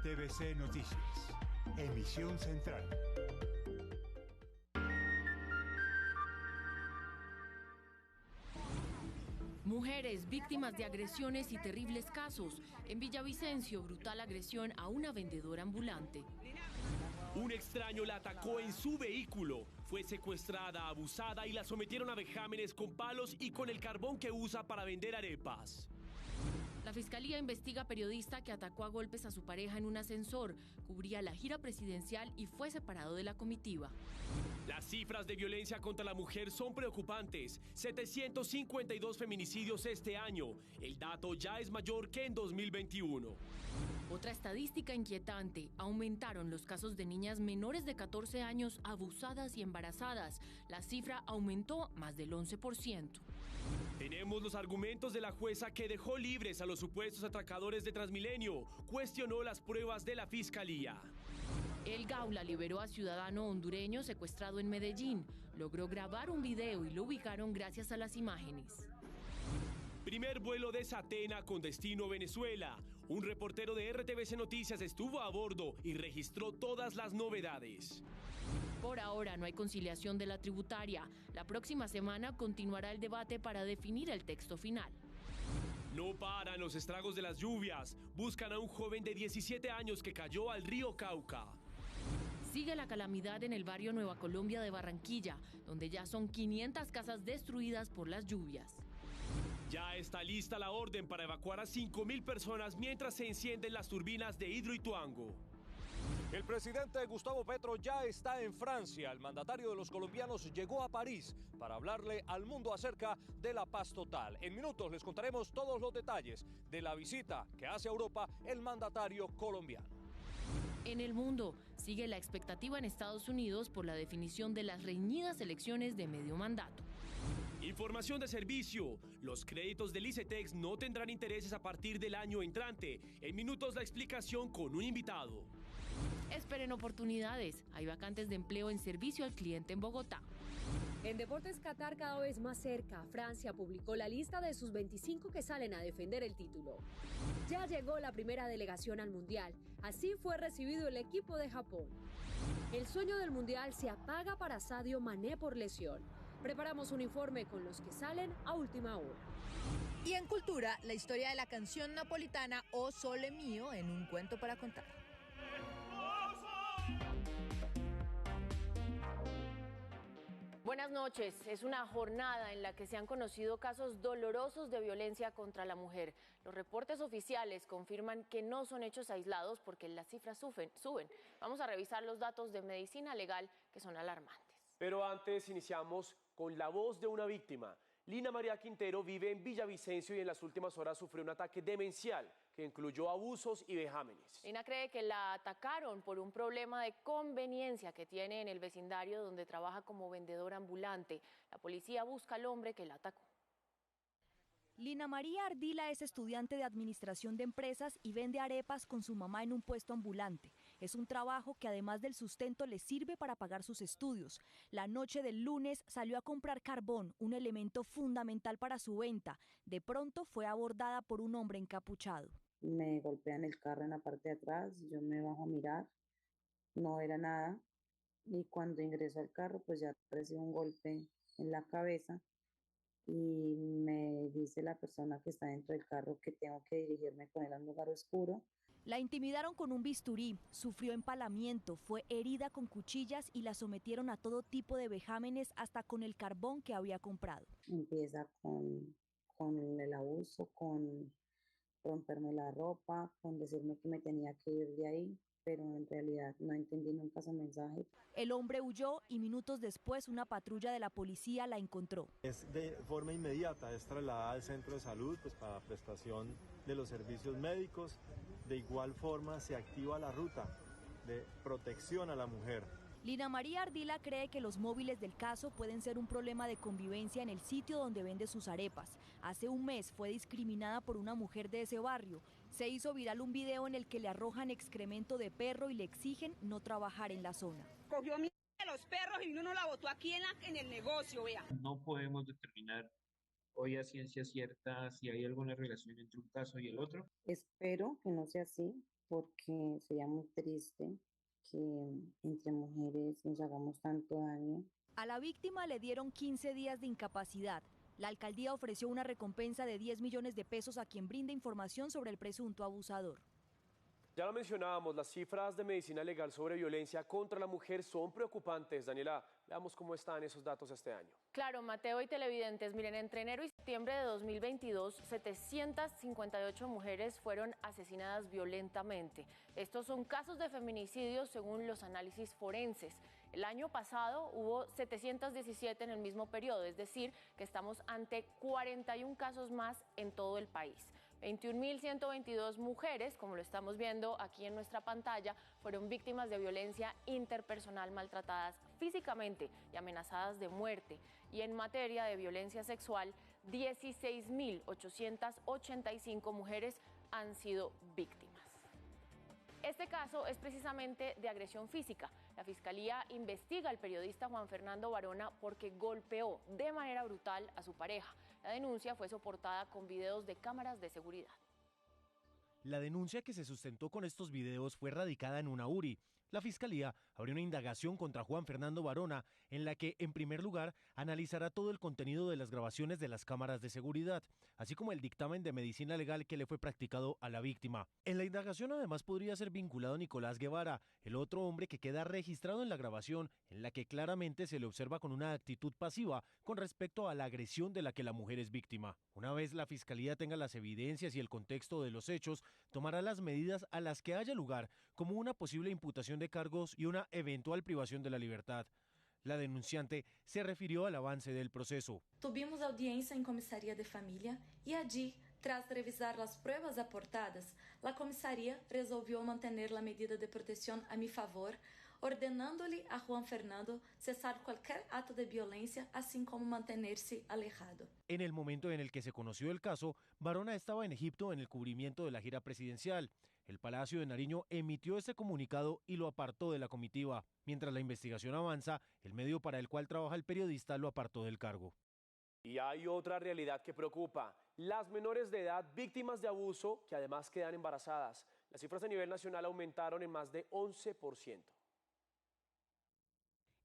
RTVC Noticias. Emisión central. Mujeres víctimas de agresiones y terribles casos. En Villavicencio, brutal agresión a una vendedora ambulante. Un extraño la atacó en su vehículo. Fue secuestrada, abusada y la sometieron a vejámenes con palos y con el carbón que usa para vender arepas. La fiscalía investiga periodista que atacó a golpes a su pareja en un ascensor. Cubría la gira presidencial y fue separado de la comitiva. Las cifras de violencia contra la mujer son preocupantes. 752 feminicidios este año. El dato ya es mayor que en 2021. Otra estadística inquietante. Aumentaron los casos de niñas menores de 14 años abusadas y embarazadas. La cifra aumentó más del 11%. Tenemos los argumentos de la jueza que dejó libres a los supuestos atracadores de Transmilenio. Cuestionó las pruebas de la fiscalía. El Gaula liberó a ciudadano hondureño secuestrado en Medellín. Logró grabar un video y lo ubicaron gracias a las imágenes. Primer vuelo de Satena con destino Venezuela. Un reportero de RTVC Noticias estuvo a bordo y registró todas las novedades. Por ahora no hay conciliación de la tributaria. La próxima semana continuará el debate para definir el texto final. No paran los estragos de las lluvias. Buscan a un joven de 17 años que cayó al río Cauca. Sigue la calamidad en el barrio Nueva Colombia de Barranquilla, donde ya son 500 casas destruidas por las lluvias. Ya está lista la orden para evacuar a 5.000 personas mientras se encienden las turbinas de Hidroituango. El presidente Gustavo Petro ya está en Francia. El mandatario de los colombianos llegó a París para hablarle al mundo acerca de la paz total. En minutos les contaremos todos los detalles de la visita que hace a Europa el mandatario colombiano. En el mundo, sigue la expectativa en Estados Unidos por la definición de las reñidas elecciones de medio mandato. Información de servicio. Los créditos del ICETEX no tendrán intereses a partir del año entrante. En minutos la explicación con un invitado. Esperen oportunidades. Hay vacantes de empleo en servicio al cliente en Bogotá. En Deportes Qatar cada vez más cerca, Francia publicó la lista de sus 25 que salen a defender el título. Ya llegó la primera delegación al Mundial. Así fue recibido el equipo de Japón. El sueño del Mundial se apaga para Sadio Mané por lesión. Preparamos un informe con los que salen a última hora. Y en cultura, la historia de la canción napolitana O Sole Mio en un cuento para contar. Buenas noches. Es una jornada en la que se han conocido casos dolorosos de violencia contra la mujer. Los reportes oficiales confirman que no son hechos aislados porque las cifras suben. Vamos a revisar los datos de medicina legal que son alarmantes. Pero antes iniciamos con la voz de una víctima. Lina María Quintero vive en Villavicencio y en las últimas horas sufrió un ataque demencial que incluyó abusos y vejámenes. Lina cree que la atacaron por un problema de conveniencia que tiene en el vecindario donde trabaja como vendedora ambulante. La policía busca al hombre que la atacó. Lina María Ardila es estudiante de administración de empresas y vende arepas con su mamá en un puesto ambulante. Es un trabajo que además del sustento le sirve para pagar sus estudios. La noche del lunes salió a comprar carbón, un elemento fundamental para su venta. De pronto fue abordada por un hombre encapuchado. Me golpean el carro en la parte de atrás, yo me bajo a mirar, no era nada. Y cuando ingreso al carro, pues ya recibo un golpe en la cabeza. Y me dice la persona que está dentro del carro que tengo que dirigirme con él a un lugar oscuro. La intimidaron con un bisturí, sufrió empalamiento, fue herida con cuchillas y la sometieron a todo tipo de vejámenes hasta con el carbón que había comprado. Empieza con el abuso, con romperme la ropa, con decirme que me tenía que ir de ahí, pero en realidad no entendí nunca su mensaje. El hombre huyó y minutos después una patrulla de la policía la encontró. Es de forma inmediata, es trasladada al centro de salud para prestación de los servicios médicos. De igual forma se activa la ruta de protección a la mujer. Lina María Ardila cree que los móviles del caso pueden ser un problema de convivencia en el sitio donde vende sus arepas. Hace un mes fue discriminada por una mujer de ese barrio. Se hizo viral un video en el que le arrojan excremento de perro y le exigen no trabajar en la zona. Cogió a los perros y uno la botó aquí en el negocio, vea. No podemos determinar hoy a ciencia cierta si hay alguna relación entre un caso y el otro? Espero que no sea así, porque sería muy triste que entre mujeres nos hagamos tanto daño. A la víctima le dieron 15 días de incapacidad. La alcaldía ofreció una recompensa de 10 millones de pesos a quien brinde información sobre el presunto abusador. Ya lo mencionábamos, las cifras de medicina legal sobre violencia contra la mujer son preocupantes. Daniela, veamos cómo están esos datos este año. Claro, Mateo y televidentes, miren, entre enero y septiembre de 2022, 758 mujeres fueron asesinadas violentamente. Estos son casos de feminicidio según los análisis forenses. El año pasado hubo 717 en el mismo periodo, es decir, que estamos ante 41 casos más en todo el país. 21.122 mujeres, como lo estamos viendo aquí en nuestra pantalla, fueron víctimas de violencia interpersonal, maltratadas físicamente y amenazadas de muerte. Y en materia de violencia sexual, 16.885 mujeres han sido víctimas. Este caso es precisamente de agresión física. La Fiscalía investiga al periodista Juan Fernando Varona porque golpeó de manera brutal a su pareja. La denuncia fue soportada con videos de cámaras de seguridad. La denuncia que se sustentó con estos videos fue radicada en una URI. La Fiscalía abrió una indagación contra Juan Fernando Varona, en la que, en primer lugar, analizará todo el contenido de las grabaciones de las cámaras de seguridad, así como el dictamen de medicina legal que le fue practicado a la víctima. En la indagación además podría ser vinculado Nicolás Guevara, el otro hombre que queda registrado en la grabación, en la que claramente se le observa con una actitud pasiva con respecto a la agresión de la que la mujer es víctima. Una vez la Fiscalía tenga las evidencias y el contexto de los hechos, tomará las medidas a las que haya lugar, como una posible imputación de cargos y una eventual privación de la libertad. La denunciante se refirió al avance del proceso. Tuvimos audiencia en comisaría de familia y allí, tras revisar las pruebas aportadas, la comisaría resolvió mantener la medida de protección a mi favor, ordenándole a Juan Fernando cesar cualquier acto de violencia, así como mantenerse alejado. En el momento en el que se conoció el caso, Varona estaba en Egipto en el cubrimiento de la gira presidencial. El Palacio de Nariño emitió este comunicado y lo apartó de la comitiva. Mientras la investigación avanza, el medio para el cual trabaja el periodista lo apartó del cargo. Y hay otra realidad que preocupa: las menores de edad víctimas de abuso que además quedan embarazadas. Las cifras a nivel nacional aumentaron en más de 11%.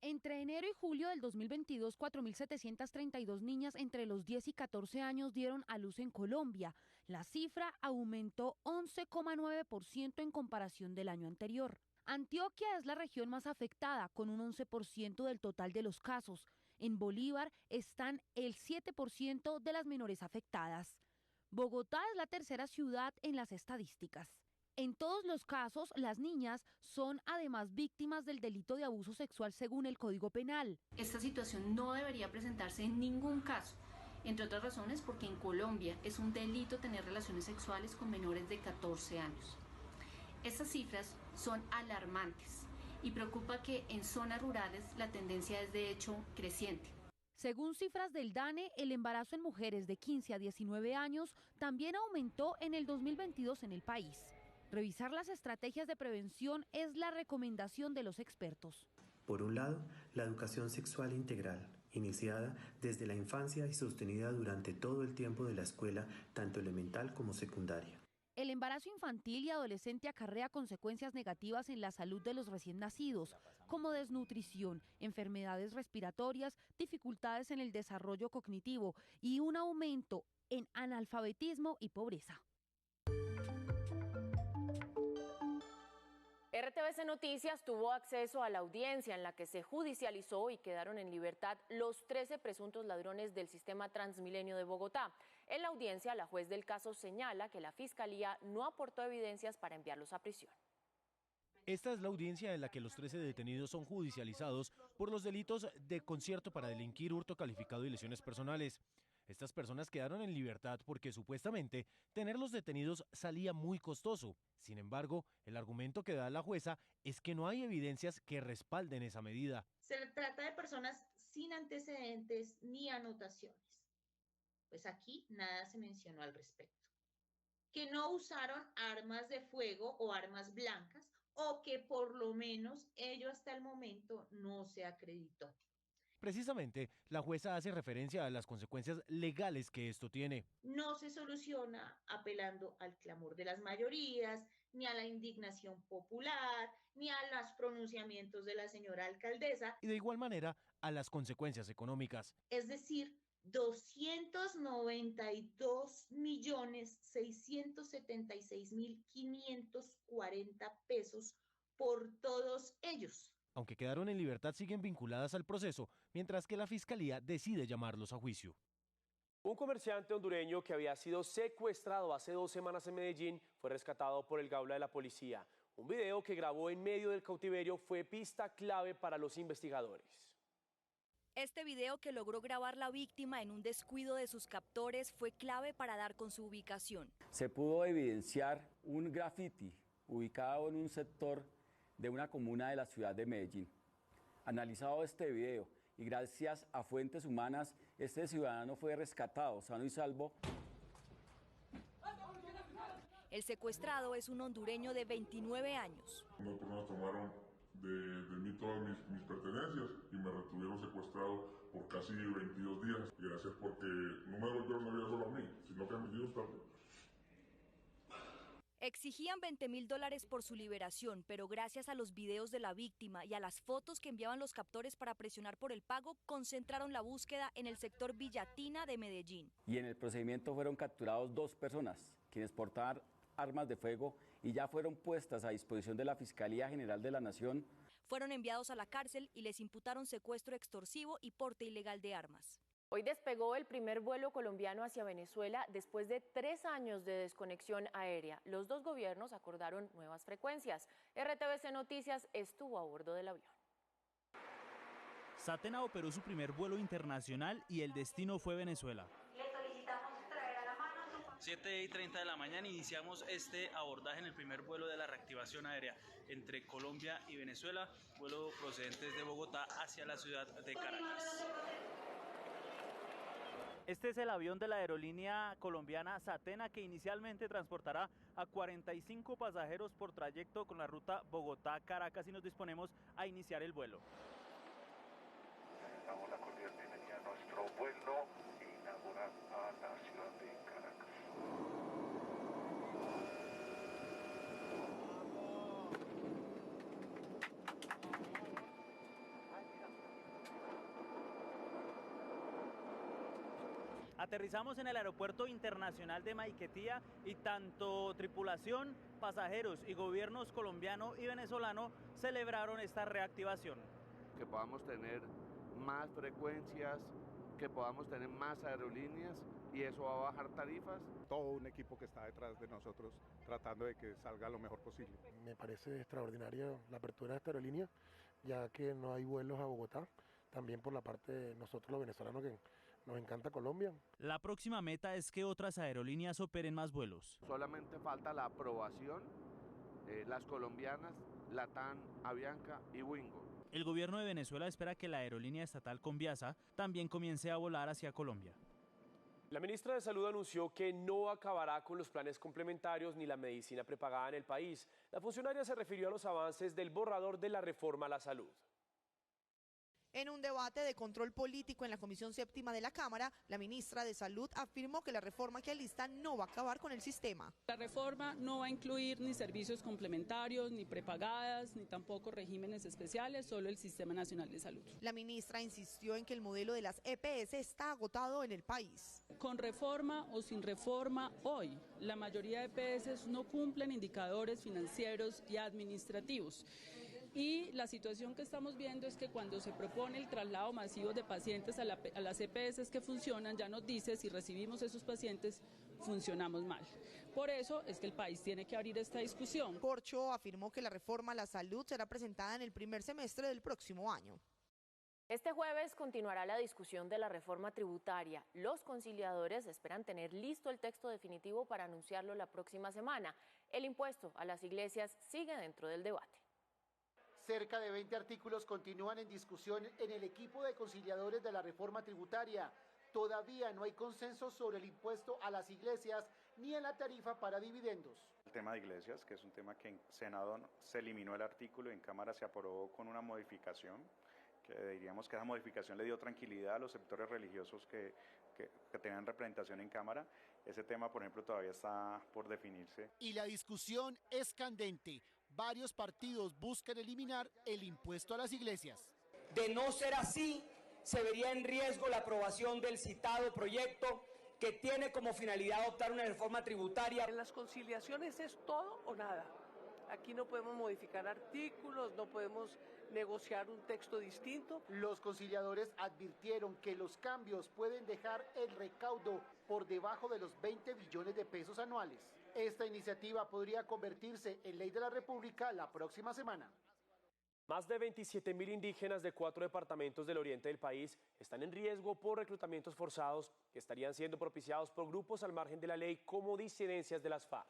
Entre enero y julio del 2022, 4.732 niñas entre los 10 y 14 años dieron a luz en Colombia. La cifra aumentó 11,9% en comparación del año anterior. Antioquia es la región más afectada, con un 11% del total de los casos. En Bolívar están el 7% de las menores afectadas. Bogotá es la tercera ciudad en las estadísticas. En todos los casos, las niñas son además víctimas del delito de abuso sexual según el Código Penal. Esta situación no debería presentarse en ningún caso, entre otras razones porque en Colombia es un delito tener relaciones sexuales con menores de 14 años. Estas cifras son alarmantes y preocupa que en zonas rurales la tendencia es de hecho creciente. Según cifras del DANE, el embarazo en mujeres de 15 a 19 años también aumentó en el 2022 en el país. Revisar las estrategias de prevención es la recomendación de los expertos. Por un lado, la educación sexual integral, iniciada desde la infancia y sostenida durante todo el tiempo de la escuela, tanto elemental como secundaria. El embarazo infantil y adolescente acarrea consecuencias negativas en la salud de los recién nacidos, como desnutrición, enfermedades respiratorias, dificultades en el desarrollo cognitivo y un aumento en analfabetismo y pobreza. RTVC Noticias tuvo acceso a la audiencia en la que se judicializó y quedaron en libertad los 13 presuntos ladrones del sistema Transmilenio de Bogotá. En la audiencia, la juez del caso señala que la Fiscalía no aportó evidencias para enviarlos a prisión. Esta es la audiencia en la que los 13 detenidos son judicializados por los delitos de concierto para delinquir, hurto calificado y lesiones personales. Estas personas quedaron en libertad porque supuestamente tenerlos detenidos salía muy costoso. Sin embargo, el argumento que da la jueza es que no hay evidencias que respalden esa medida. Se trata de personas sin antecedentes ni anotaciones. Pues aquí nada se mencionó al respecto. Que no usaron armas de fuego o armas blancas, o que por lo menos ello hasta el momento no se acreditó. Precisamente, la jueza hace referencia a las consecuencias legales que esto tiene. No se soluciona apelando al clamor de las mayorías, ni a la indignación popular, ni a los pronunciamientos de la señora alcaldesa. Y de igual manera, a las consecuencias económicas. Es decir, 292.676.540 pesos por todos ellos. Aunque quedaron en libertad, siguen vinculadas al proceso, mientras que la Fiscalía decide llamarlos a juicio. Un comerciante hondureño que había sido secuestrado hace 2 semanas en Medellín fue rescatado por el Gaula de la policía. Un video que grabó en medio del cautiverio fue pista clave para los investigadores. Este video que logró grabar la víctima en un descuido de sus captores fue clave para dar con su ubicación. Se pudo evidenciar un graffiti ubicado en un sector de una comuna de la ciudad de Medellín. Analizado este video y gracias a fuentes humanas, este ciudadano fue rescatado sano y salvo. El secuestrado es un hondureño de 29 años. Unas personas tomaron de mí todas mis pertenencias y me retuvieron secuestrado por casi 22 días. Y gracias porque no me devolvieron la vida solo a mí, sino que a mis hijos también. Exigían $20,000 por su liberación, pero gracias a los videos de la víctima y a las fotos que enviaban los captores para presionar por el pago, concentraron la búsqueda en el sector Villatina de Medellín. Y en el procedimiento fueron capturados 2 personas, quienes portaban armas de fuego y ya fueron puestas a disposición de la Fiscalía General de la Nación. Fueron enviados a la cárcel y les imputaron secuestro extorsivo y porte ilegal de armas. Hoy despegó el primer vuelo colombiano hacia Venezuela después de 3 años de desconexión aérea. Los dos gobiernos acordaron nuevas frecuencias. RTVC Noticias estuvo a bordo del avión. Satena operó su primer vuelo internacional y el destino fue Venezuela. 7:30 de la mañana iniciamos este abordaje en el primer vuelo de la reactivación aérea entre Colombia y Venezuela, vuelo procedente desde Bogotá hacia la ciudad de Caracas. Este es el avión de la aerolínea colombiana Satena, que inicialmente transportará a 45 pasajeros por trayecto con la ruta Bogotá-Caracas, y nos disponemos a iniciar el vuelo. Damos la cordial bienvenida a nuestro vuelo inaugural a la ciudad de Caracas. Aterrizamos en el Aeropuerto Internacional de Maiquetía y tanto tripulación, pasajeros y gobiernos colombiano y venezolano celebraron esta reactivación. Que podamos tener más frecuencias, que podamos tener más aerolíneas y eso va a bajar tarifas. Todo un equipo que está detrás de nosotros tratando de que salga lo mejor posible. Me parece extraordinaria la apertura de esta aerolínea, ya que no hay vuelos a Bogotá, también por la parte de nosotros los venezolanos que nos encanta Colombia. La próxima meta es que otras aerolíneas operen más vuelos. Solamente falta la aprobación, las colombianas, Latam, Avianca y Wingo. El gobierno de Venezuela espera que la aerolínea estatal Conviasa también comience a volar hacia Colombia. La ministra de Salud anunció que no acabará con los planes complementarios ni la medicina prepagada en el país. La funcionaria se refirió a los avances del borrador de la reforma a la salud. En un debate de control político en la Comisión Séptima de la Cámara, la ministra de Salud afirmó que la reforma que alista no va a acabar con el sistema. La reforma no va a incluir ni servicios complementarios, ni prepagadas, ni tampoco regímenes especiales, solo el Sistema Nacional de Salud. La ministra insistió en que el modelo de las EPS está agotado en el país. Con reforma o sin reforma, hoy la mayoría de EPS no cumplen indicadores financieros y administrativos. Y la situación que estamos viendo es que cuando se propone el traslado masivo de pacientes a las EPS que funcionan, ya nos dice si recibimos esos pacientes, funcionamos mal. Por eso es que el país tiene que abrir esta discusión. Corcho afirmó que la reforma a la salud será presentada en el primer semestre del próximo año. Este jueves continuará la discusión de la reforma tributaria. Los conciliadores esperan tener listo el texto definitivo para anunciarlo la próxima semana. El impuesto a las iglesias sigue dentro del debate. Cerca de 20 artículos continúan en discusión en el equipo de conciliadores de la reforma tributaria. Todavía no hay consenso sobre el impuesto a las iglesias ni en la tarifa para dividendos. El tema de iglesias, que es un tema que en Senado se eliminó el artículo y en Cámara se aprobó con una modificación. que diríamos que esa modificación le dio tranquilidad a los sectores religiosos que tenían representación en Cámara. Ese tema, por ejemplo, todavía está por definirse. Y la discusión es candente. Varios partidos buscan eliminar el impuesto a las iglesias. De no ser así, se vería en riesgo la aprobación del citado proyecto que tiene como finalidad adoptar una reforma tributaria. En las conciliaciones es todo o nada. Aquí no podemos modificar artículos, no podemos negociar un texto distinto. Los conciliadores advirtieron que los cambios pueden dejar el recaudo por debajo de los 20 billones de pesos anuales. Esta iniciativa podría convertirse en ley de la República la próxima semana. Más de 27.000 indígenas de 4 departamentos del oriente del país están en riesgo por reclutamientos forzados que estarían siendo propiciados por grupos al margen de la ley como disidencias de las FARC.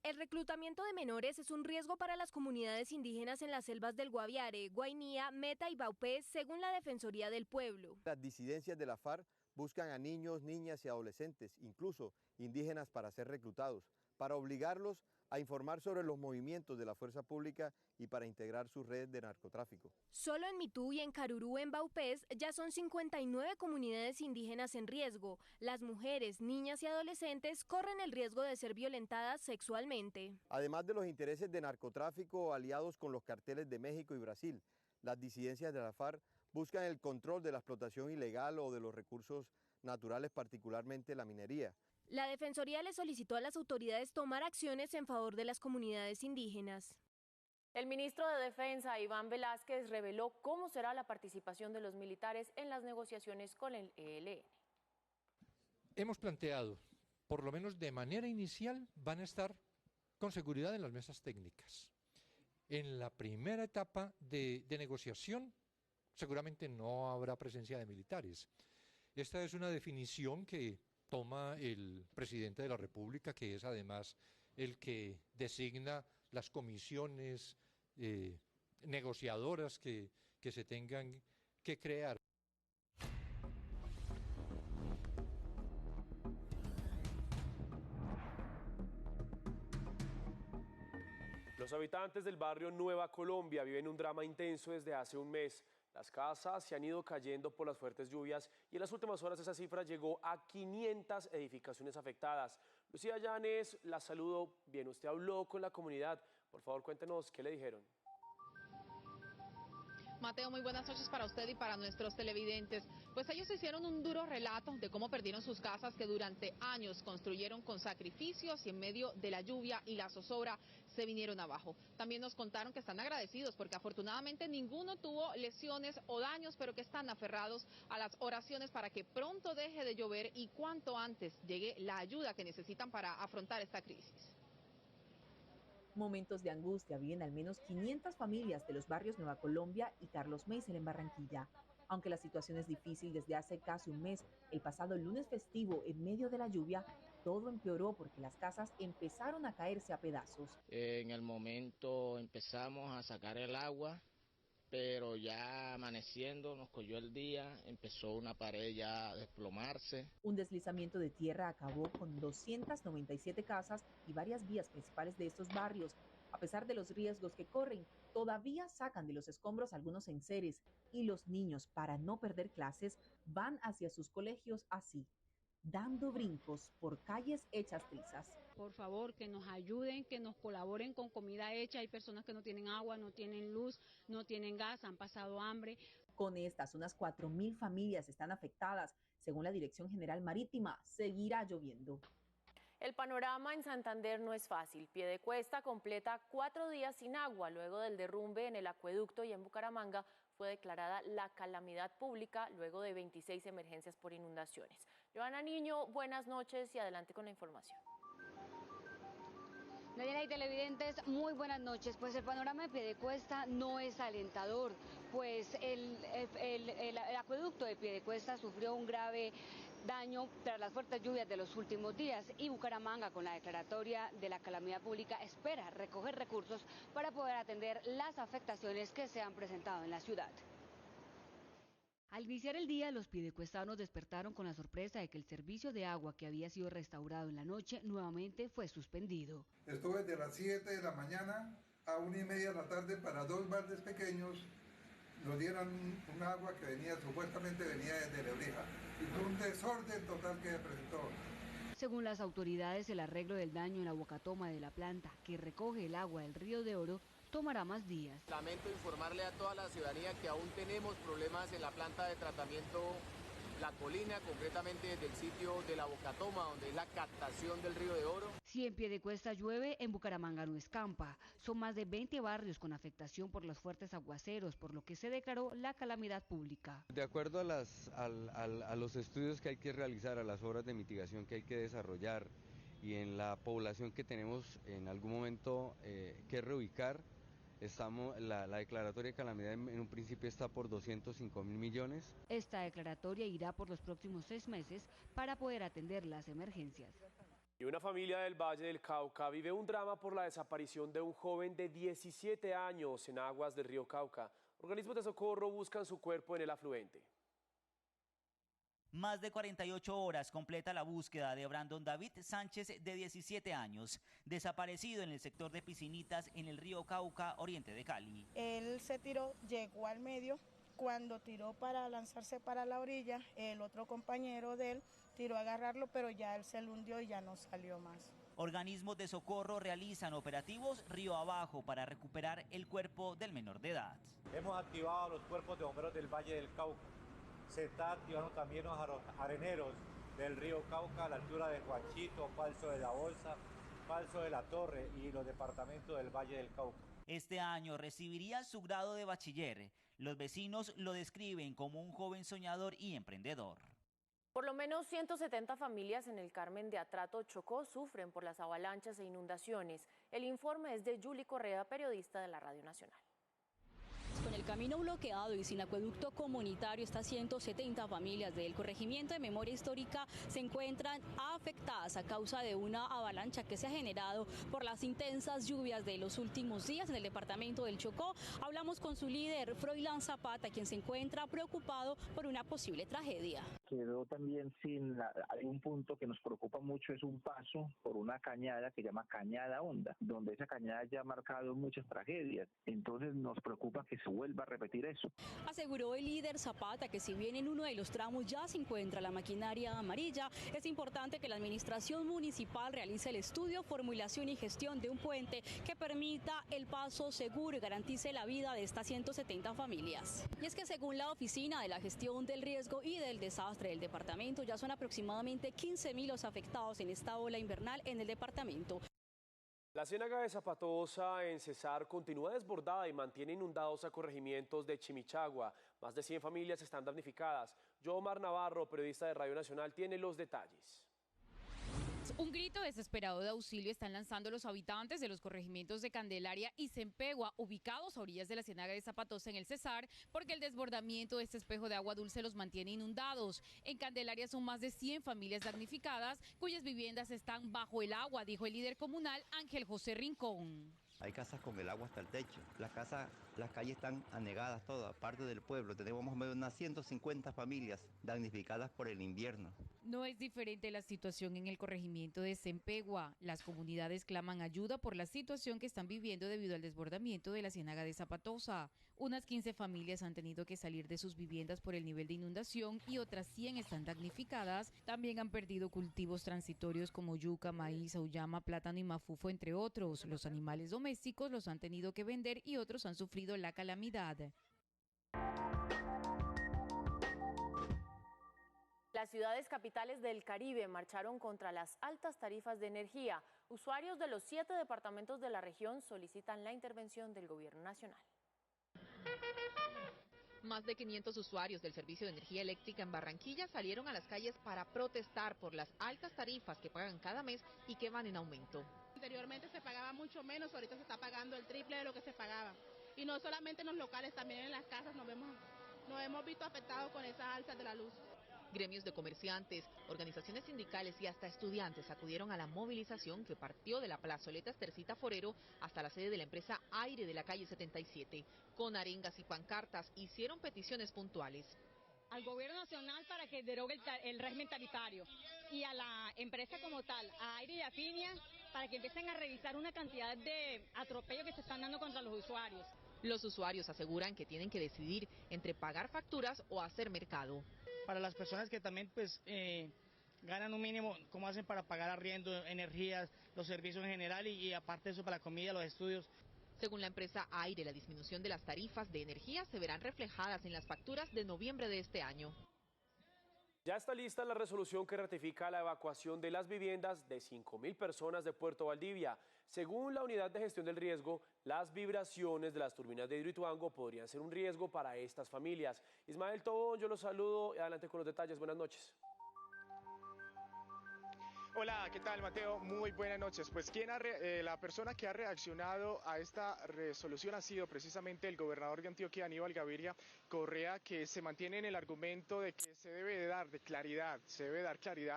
El reclutamiento de menores es un riesgo para las comunidades indígenas en las selvas del Guaviare, Guainía, Meta y Baupés, según la Defensoría del Pueblo. Las disidencias de la FARC buscan a niños, niñas y adolescentes, incluso indígenas, para ser reclutados, para obligarlos a informar sobre los movimientos de la fuerza pública y para integrar sus redes de narcotráfico. Solo en Mitú y en Carurú, en Baupés, ya son 59 comunidades indígenas en riesgo. Las mujeres, niñas y adolescentes corren el riesgo de ser violentadas sexualmente. Además de los intereses de narcotráfico aliados con los carteles de México y Brasil, las disidencias de la FARC buscan el control de la explotación ilegal o de los recursos naturales, particularmente la minería. La Defensoría le solicitó a las autoridades tomar acciones en favor de las comunidades indígenas. El ministro de Defensa, Iván Velázquez, reveló cómo será la participación de los militares en las negociaciones con el ELN. Hemos planteado, por lo menos de manera inicial, van a estar con seguridad en las mesas técnicas. En la primera etapa de negociación, seguramente no habrá presencia de militares. Esta es una definición que toma el presidente de la República, que es además el que designa las comisiones negociadoras que se tengan que crear. Los habitantes del barrio Nueva Colombia viven un drama intenso desde hace un mes. Las casas se han ido cayendo por las fuertes lluvias y en las últimas horas esa cifra llegó a 500 edificaciones afectadas. Lucía Llanes, la saludo. Bien, usted habló con la comunidad. Por favor, cuéntenos qué le dijeron. Mateo, muy buenas noches para usted y para nuestros televidentes. Pues ellos hicieron un duro relato de cómo perdieron sus casas que durante años construyeron con sacrificios y en medio de la lluvia y la zozobra se vinieron abajo. También nos contaron que están agradecidos porque afortunadamente ninguno tuvo lesiones o daños, pero que están aferrados a las oraciones para que pronto deje de llover y cuanto antes llegue la ayuda que necesitan para afrontar esta crisis. Momentos de angustia viven al menos 500 familias de los barrios Nueva Colombia y Carlos Meisel en Barranquilla. Aunque la situación es difícil desde hace casi un mes, el pasado lunes festivo, en medio de la lluvia, todo empeoró porque las casas empezaron a caerse a pedazos. En el momento empezamos a sacar el agua, pero ya amaneciendo, nos cogió el día, empezó una pared ya a desplomarse. Un deslizamiento de tierra acabó con 297 casas y varias vías principales de estos barrios. A pesar de los riesgos que corren, todavía sacan de los escombros algunos enseres y los niños, para no perder clases, van hacia sus colegios así, dando brincos por calles hechas trizas. Por favor, que nos ayuden, que nos colaboren con comida hecha. Hay personas que no tienen agua, no tienen luz, no tienen gas, han pasado hambre. Con estas, unas 4.000 familias están afectadas. Según la Dirección General Marítima, seguirá lloviendo. El panorama en Santander no es fácil. Piedecuesta completa 4 días sin agua. Luego del derrumbe en el acueducto y en Bucaramanga fue declarada la calamidad pública luego de 26 emergencias por inundaciones. Joana Niño, buenas noches y adelante con la información. Daniela y televidentes, muy buenas noches. Pues el panorama de Piedecuesta no es alentador, pues el acueducto de Piedecuesta sufrió un grave daño tras las fuertes lluvias de los últimos días y Bucaramanga, con la declaratoria de la calamidad pública, espera recoger recursos para poder atender las afectaciones que se han presentado en la ciudad. Al iniciar el día, los piedecuestanos despertaron con la sorpresa de que el servicio de agua que había sido restaurado en la noche nuevamente fue suspendido. Estuve desde las 7 de la mañana a 1:30 de la tarde para 2 baldes pequeños nos dieran un agua que supuestamente venía desde Lebrija. Y fue un desorden total que se presentó. Según las autoridades, el arreglo del daño en la bocatoma de la planta que recoge el agua del Río de Oro tomará más días. Lamento informarle a toda la ciudadanía que aún tenemos problemas en la planta de tratamiento La Colina, concretamente desde el sitio de la Bocatoma, donde es la captación del Río de Oro. Si en Piedecuesta llueve, en Bucaramanga no escampa. Son más de 20 barrios con afectación por los fuertes aguaceros, por lo que se declaró la calamidad pública. De acuerdo a los estudios que hay que realizar, a las obras de mitigación que hay que desarrollar y en la población que tenemos en algún momento que reubicar, la declaratoria de calamidad en un principio está por 205.000 millones. Esta declaratoria irá por los próximos 6 meses para poder atender las emergencias. Y una familia del Valle del Cauca vive un drama por la desaparición de un joven de 17 años en aguas del río Cauca. Organismos de socorro buscan su cuerpo en el afluente. Más de 48 horas completa la búsqueda de Brandon David Sánchez, de 17 años, desaparecido en el sector de Piscinitas en el río Cauca, oriente de Cali. Él se tiró, llegó al medio, cuando tiró para lanzarse para la orilla, el otro compañero de él tiró a agarrarlo, pero ya él se le hundió y ya no salió más. Organismos de socorro realizan operativos río abajo para recuperar el cuerpo del menor de edad. Hemos activado los cuerpos de bomberos del Valle del Cauca. Se está activando también los areneros del río Cauca a la altura de Juanchito, Falso de la Bolsa, Falso de la Torre y los departamentos del Valle del Cauca. Este año recibiría su grado de bachiller. Los vecinos lo describen como un joven soñador y emprendedor. Por lo menos 170 familias en el Carmen de Atrato, Chocó, sufren por las avalanchas e inundaciones. El informe es de Yuli Correa, periodista de la Radio Nacional. Con el camino bloqueado y sin acueducto comunitario, estas 170 familias del corregimiento de memoria histórica se encuentran afectadas a causa de una avalancha que se ha generado por las intensas lluvias de los últimos días en el departamento del Chocó. Hablamos con su líder, Froilán Zapata, quien se encuentra preocupado por una posible tragedia. Quedó también hay un punto que nos preocupa mucho, es un paso por una cañada que se llama Cañada Honda, donde esa cañada ya ha marcado muchas tragedias. Entonces nos preocupa que se vuelva a repetir eso. Aseguró el líder Zapata que si bien en uno de los tramos ya se encuentra la maquinaria amarilla, es importante que la administración municipal realice el estudio, formulación y gestión de un puente que permita el paso seguro y garantice la vida de estas 170 familias. Y es que según la Oficina de la Gestión del Riesgo y del Desastre del departamento, ya son aproximadamente 15.000 los afectados en esta ola invernal en el departamento. La ciénaga de Zapatosa en Cesar continúa desbordada y mantiene inundados a corregimientos de Chimichagua. Más de 100 familias están damnificadas. Yomar Navarro, periodista de Radio Nacional, tiene los detalles. Un grito desesperado de auxilio están lanzando los habitantes de los corregimientos de Candelaria y Cempegua, ubicados a orillas de la ciénaga de Zapatosa en el Cesar, porque el desbordamiento de este espejo de agua dulce los mantiene inundados. En Candelaria son más de 100 familias damnificadas, cuyas viviendas están bajo el agua, dijo el líder comunal Ángel José Rincón. Hay casas con el agua hasta el techo. Las calles están anegadas todas, parte del pueblo. Tenemos más o menos unas 150 familias damnificadas por el invierno. No es diferente la situación en el corregimiento de Cempegua. Las comunidades claman ayuda por la situación que están viviendo debido al desbordamiento de la ciénaga de Zapatosa. Unas 15 familias han tenido que salir de sus viviendas por el nivel de inundación y otras 100 están damnificadas. También han perdido cultivos transitorios como yuca, maíz, auyama, plátano y mafufo, entre otros. Los animales domésticos los han tenido que vender y otros han sufrido la calamidad. Las ciudades capitales del Caribe marcharon contra las altas tarifas de energía. Usuarios de los 7 departamentos de la región solicitan la intervención del gobierno nacional. Más de 500 usuarios del servicio de energía eléctrica en Barranquilla salieron a las calles para protestar por las altas tarifas que pagan cada mes y que van en aumento. Anteriormente se pagaba mucho menos, ahorita se está pagando el triple de lo que se pagaba. Y no solamente en los locales, también en las casas nos hemos visto afectados con esas alzas de la luz. Gremios de comerciantes, organizaciones sindicales y hasta estudiantes acudieron a la movilización que partió de la plazoleta Estercita Forero hasta la sede de la empresa Aire de la calle 77. Con arengas y pancartas hicieron peticiones puntuales. Al gobierno nacional para que derogue el régimen tarifario y a la empresa como tal, a Aire y a Finia, para que empiecen a revisar una cantidad de atropellos que se están dando contra los usuarios. Los usuarios aseguran que tienen que decidir entre pagar facturas o hacer mercado. Para las personas que también ganan un mínimo, ¿cómo hacen para pagar arriendo, energías, los servicios en general y aparte de eso para la comida, los estudios? Según la empresa Aire, la disminución de las tarifas de energía se verán reflejadas en las facturas de noviembre de este año. Ya está lista la resolución que ratifica la evacuación de las viviendas de 5.000 personas de Puerto Valdivia. Según la Unidad de Gestión del Riesgo, las vibraciones de las turbinas de Hidroituango podrían ser un riesgo para estas familias. Ismael Tobón, yo los saludo y adelante con los detalles. Buenas noches. Hola, ¿qué tal, Mateo? Muy buenas noches. Pues la persona que ha reaccionado a esta resolución ha sido precisamente el gobernador de Antioquia, Aníbal Gaviria Correa, que se mantiene en el argumento de que se debe dar claridad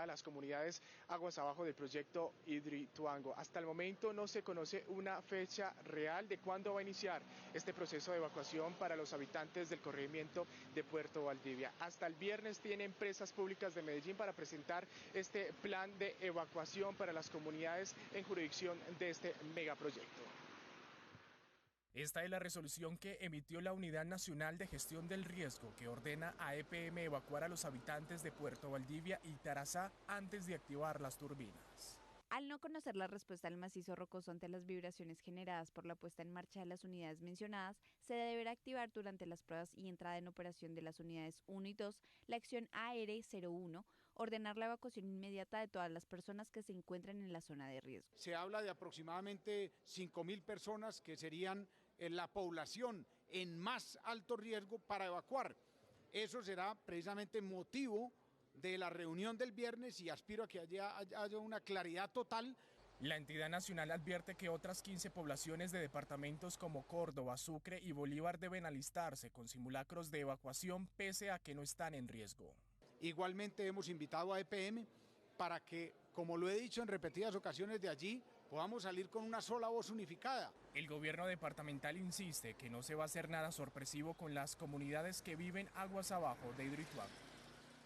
a las comunidades aguas abajo del proyecto Hidroituango. Hasta el momento no se conoce una fecha real de cuándo va a iniciar este proceso de evacuación para los habitantes del corregimiento de Puerto Valdivia. Hasta el viernes tiene Empresas Públicas de Medellín para presentar este plan de evacuación para las comunidades en jurisdicción de este megaproyecto. Esta es la resolución que emitió la Unidad Nacional de Gestión del Riesgo, que ordena a EPM evacuar a los habitantes de Puerto Valdivia y Tarazá antes de activar las turbinas. Al no conocer la respuesta del macizo rocoso ante las vibraciones generadas por la puesta en marcha de las unidades mencionadas, se deberá activar durante las pruebas y entrada en operación de las unidades 1 y 2 la acción AR01, ordenar la evacuación inmediata de todas las personas que se encuentran en la zona de riesgo. Se habla de aproximadamente 5.000 personas que serían la población en más alto riesgo para evacuar. Eso será precisamente motivo de la reunión del viernes y aspiro a que haya una claridad total. La entidad nacional advierte que otras 15 poblaciones de departamentos como Córdoba, Sucre y Bolívar deben alistarse con simulacros de evacuación pese a que no están en riesgo. Igualmente hemos invitado a EPM para que, como lo he dicho en repetidas ocasiones de allí, podamos salir con una sola voz unificada. El gobierno departamental insiste que no se va a hacer nada sorpresivo con las comunidades que viven aguas abajo de Hidroituango.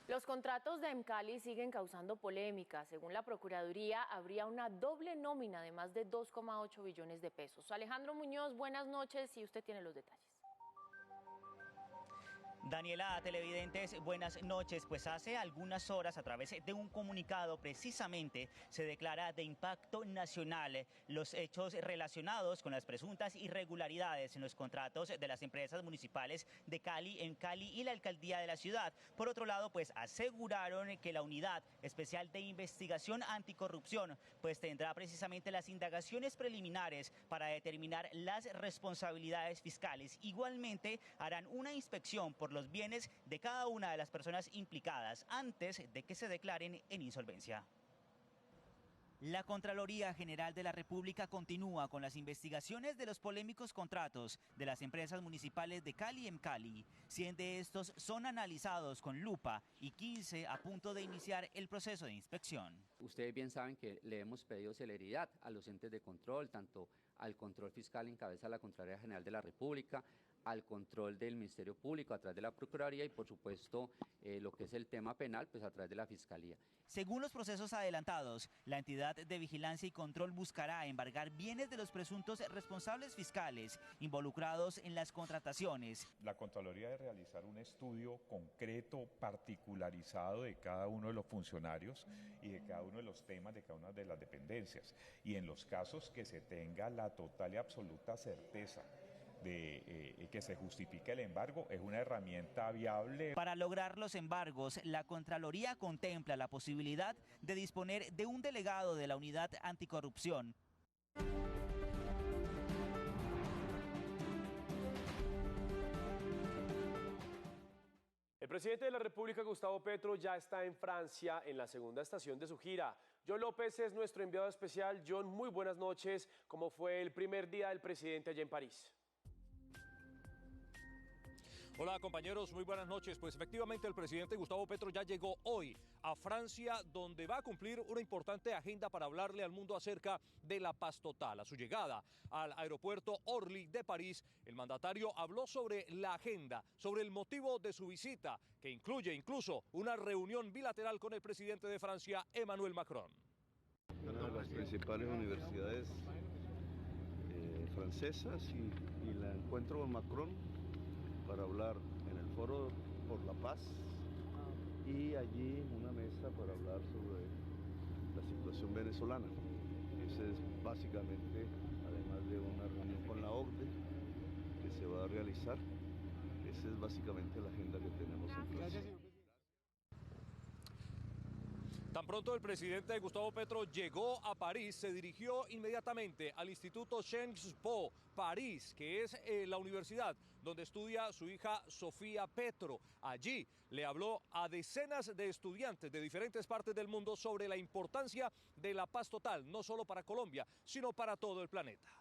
Los contratos de EMCALI siguen causando polémica. Según la Procuraduría, habría una doble nómina de más de 2,8 billones de pesos. Alejandro Muñoz, buenas noches y usted tiene los detalles. Daniela, televidentes, buenas noches. Pues hace algunas horas, a través de un comunicado, precisamente se declara de impacto nacional los hechos relacionados con las presuntas irregularidades en los contratos de las empresas municipales de Cali, EMCALI y la alcaldía de la ciudad. Por otro lado, pues aseguraron que la Unidad Especial de Investigación Anticorrupción pues tendrá precisamente las indagaciones preliminares para determinar las responsabilidades fiscales. Igualmente harán una inspección por los bienes de cada una de las personas implicadas antes de que se declaren en insolvencia. La Contraloría General de la República continúa con las investigaciones de los polémicos contratos de las empresas municipales de Cali y EMCALI. 100 de estos son analizados con lupa y 15 a punto de iniciar el proceso de inspección. Ustedes bien saben que le hemos pedido celeridad a los entes de control, tanto al control fiscal en cabeza de la Contraloría General de la República, al control del Ministerio Público a través de la Procuraduría y por supuesto lo que es el tema penal pues a través de la Fiscalía. Según los procesos adelantados, la entidad de vigilancia y control buscará embargar bienes de los presuntos responsables fiscales involucrados en las contrataciones. La Contraloría debe realizar un estudio concreto, particularizado de cada uno de los funcionarios y de cada uno de los temas de cada una de las dependencias. Y en los casos que se tenga la total y absoluta certeza de que se justifique el embargo, es una herramienta viable. Para lograr los embargos, la Contraloría contempla la posibilidad de disponer de un delegado de la Unidad Anticorrupción. El presidente de la República, Gustavo Petro, ya está en Francia en la segunda estación de su gira. John López es nuestro enviado especial. John, muy buenas noches. ¿Cómo fue el primer día del presidente allá en París? Hola compañeros, muy buenas noches. Pues efectivamente el presidente Gustavo Petro ya llegó hoy a Francia, donde va a cumplir una importante agenda para hablarle al mundo acerca de la paz total. A su llegada al aeropuerto Orly de París, el mandatario habló sobre la agenda, sobre el motivo de su visita, que incluye incluso una reunión bilateral con el presidente de Francia, Emmanuel Macron. Una de las principales universidades francesas y la encuentro con Macron para hablar en el Foro por la Paz y allí una mesa para hablar sobre la situación venezolana. Ese es básicamente, además de una reunión con la OCDE que se va a realizar, esa es básicamente la agenda que tenemos en Francia. Tan pronto el presidente Gustavo Petro llegó a París, se dirigió inmediatamente al Instituto Sciences Po París, que es la universidad donde estudia su hija Sofía Petro. Allí le habló a decenas de estudiantes de diferentes partes del mundo sobre la importancia de la paz total, no solo para Colombia, sino para todo el planeta.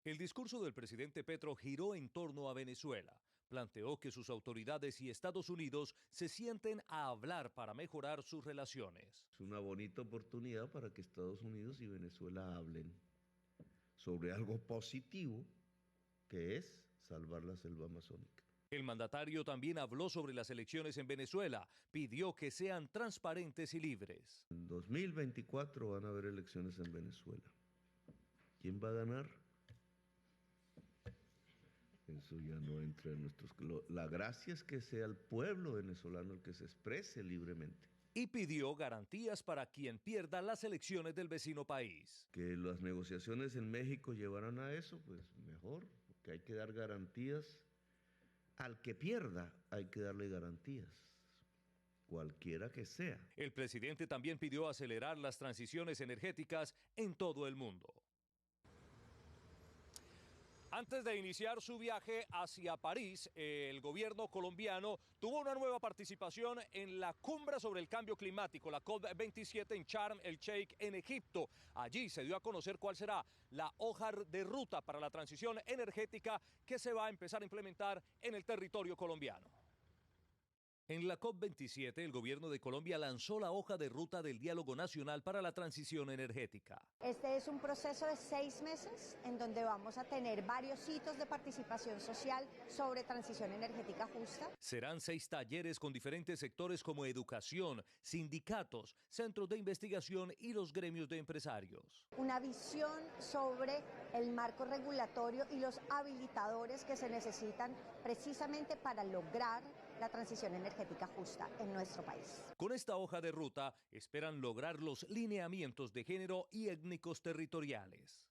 El discurso del presidente Petro giró en torno a Venezuela. Planteó que sus autoridades y Estados Unidos se sienten a hablar para mejorar sus relaciones. Es una bonita oportunidad para que Estados Unidos y Venezuela hablen sobre algo positivo, que es salvar la selva amazónica. El mandatario también habló sobre las elecciones en Venezuela. Pidió que sean transparentes y libres. En 2024 van a haber elecciones en Venezuela. ¿Quién va a ganar? Eso ya no entra en nuestros... La gracia es que sea el pueblo venezolano el que se exprese libremente. Y pidió garantías para quien pierda las elecciones del vecino país. Que las negociaciones en México llevaran a eso, pues mejor, porque hay que dar garantías. Al que pierda hay que darle garantías, cualquiera que sea. El presidente también pidió acelerar las transiciones energéticas en todo el mundo. Antes de iniciar su viaje hacia París, el gobierno colombiano tuvo una nueva participación en la cumbre sobre el cambio climático, la COP27 en Sharm el Sheikh, en Egipto. Allí se dio a conocer cuál será la hoja de ruta para la transición energética que se va a empezar a implementar en el territorio colombiano. En la COP27, el gobierno de Colombia lanzó la hoja de ruta del Diálogo Nacional para la Transición Energética. Este es un proceso de 6 meses en donde vamos a tener varios hitos de participación social sobre transición energética justa. Serán 6 talleres con diferentes sectores como educación, sindicatos, centros de investigación y los gremios de empresarios. Una visión sobre el marco regulatorio y los habilitadores que se necesitan precisamente para lograr la transición energética justa en nuestro país. Con esta hoja de ruta esperan lograr los lineamientos de género y étnicos territoriales.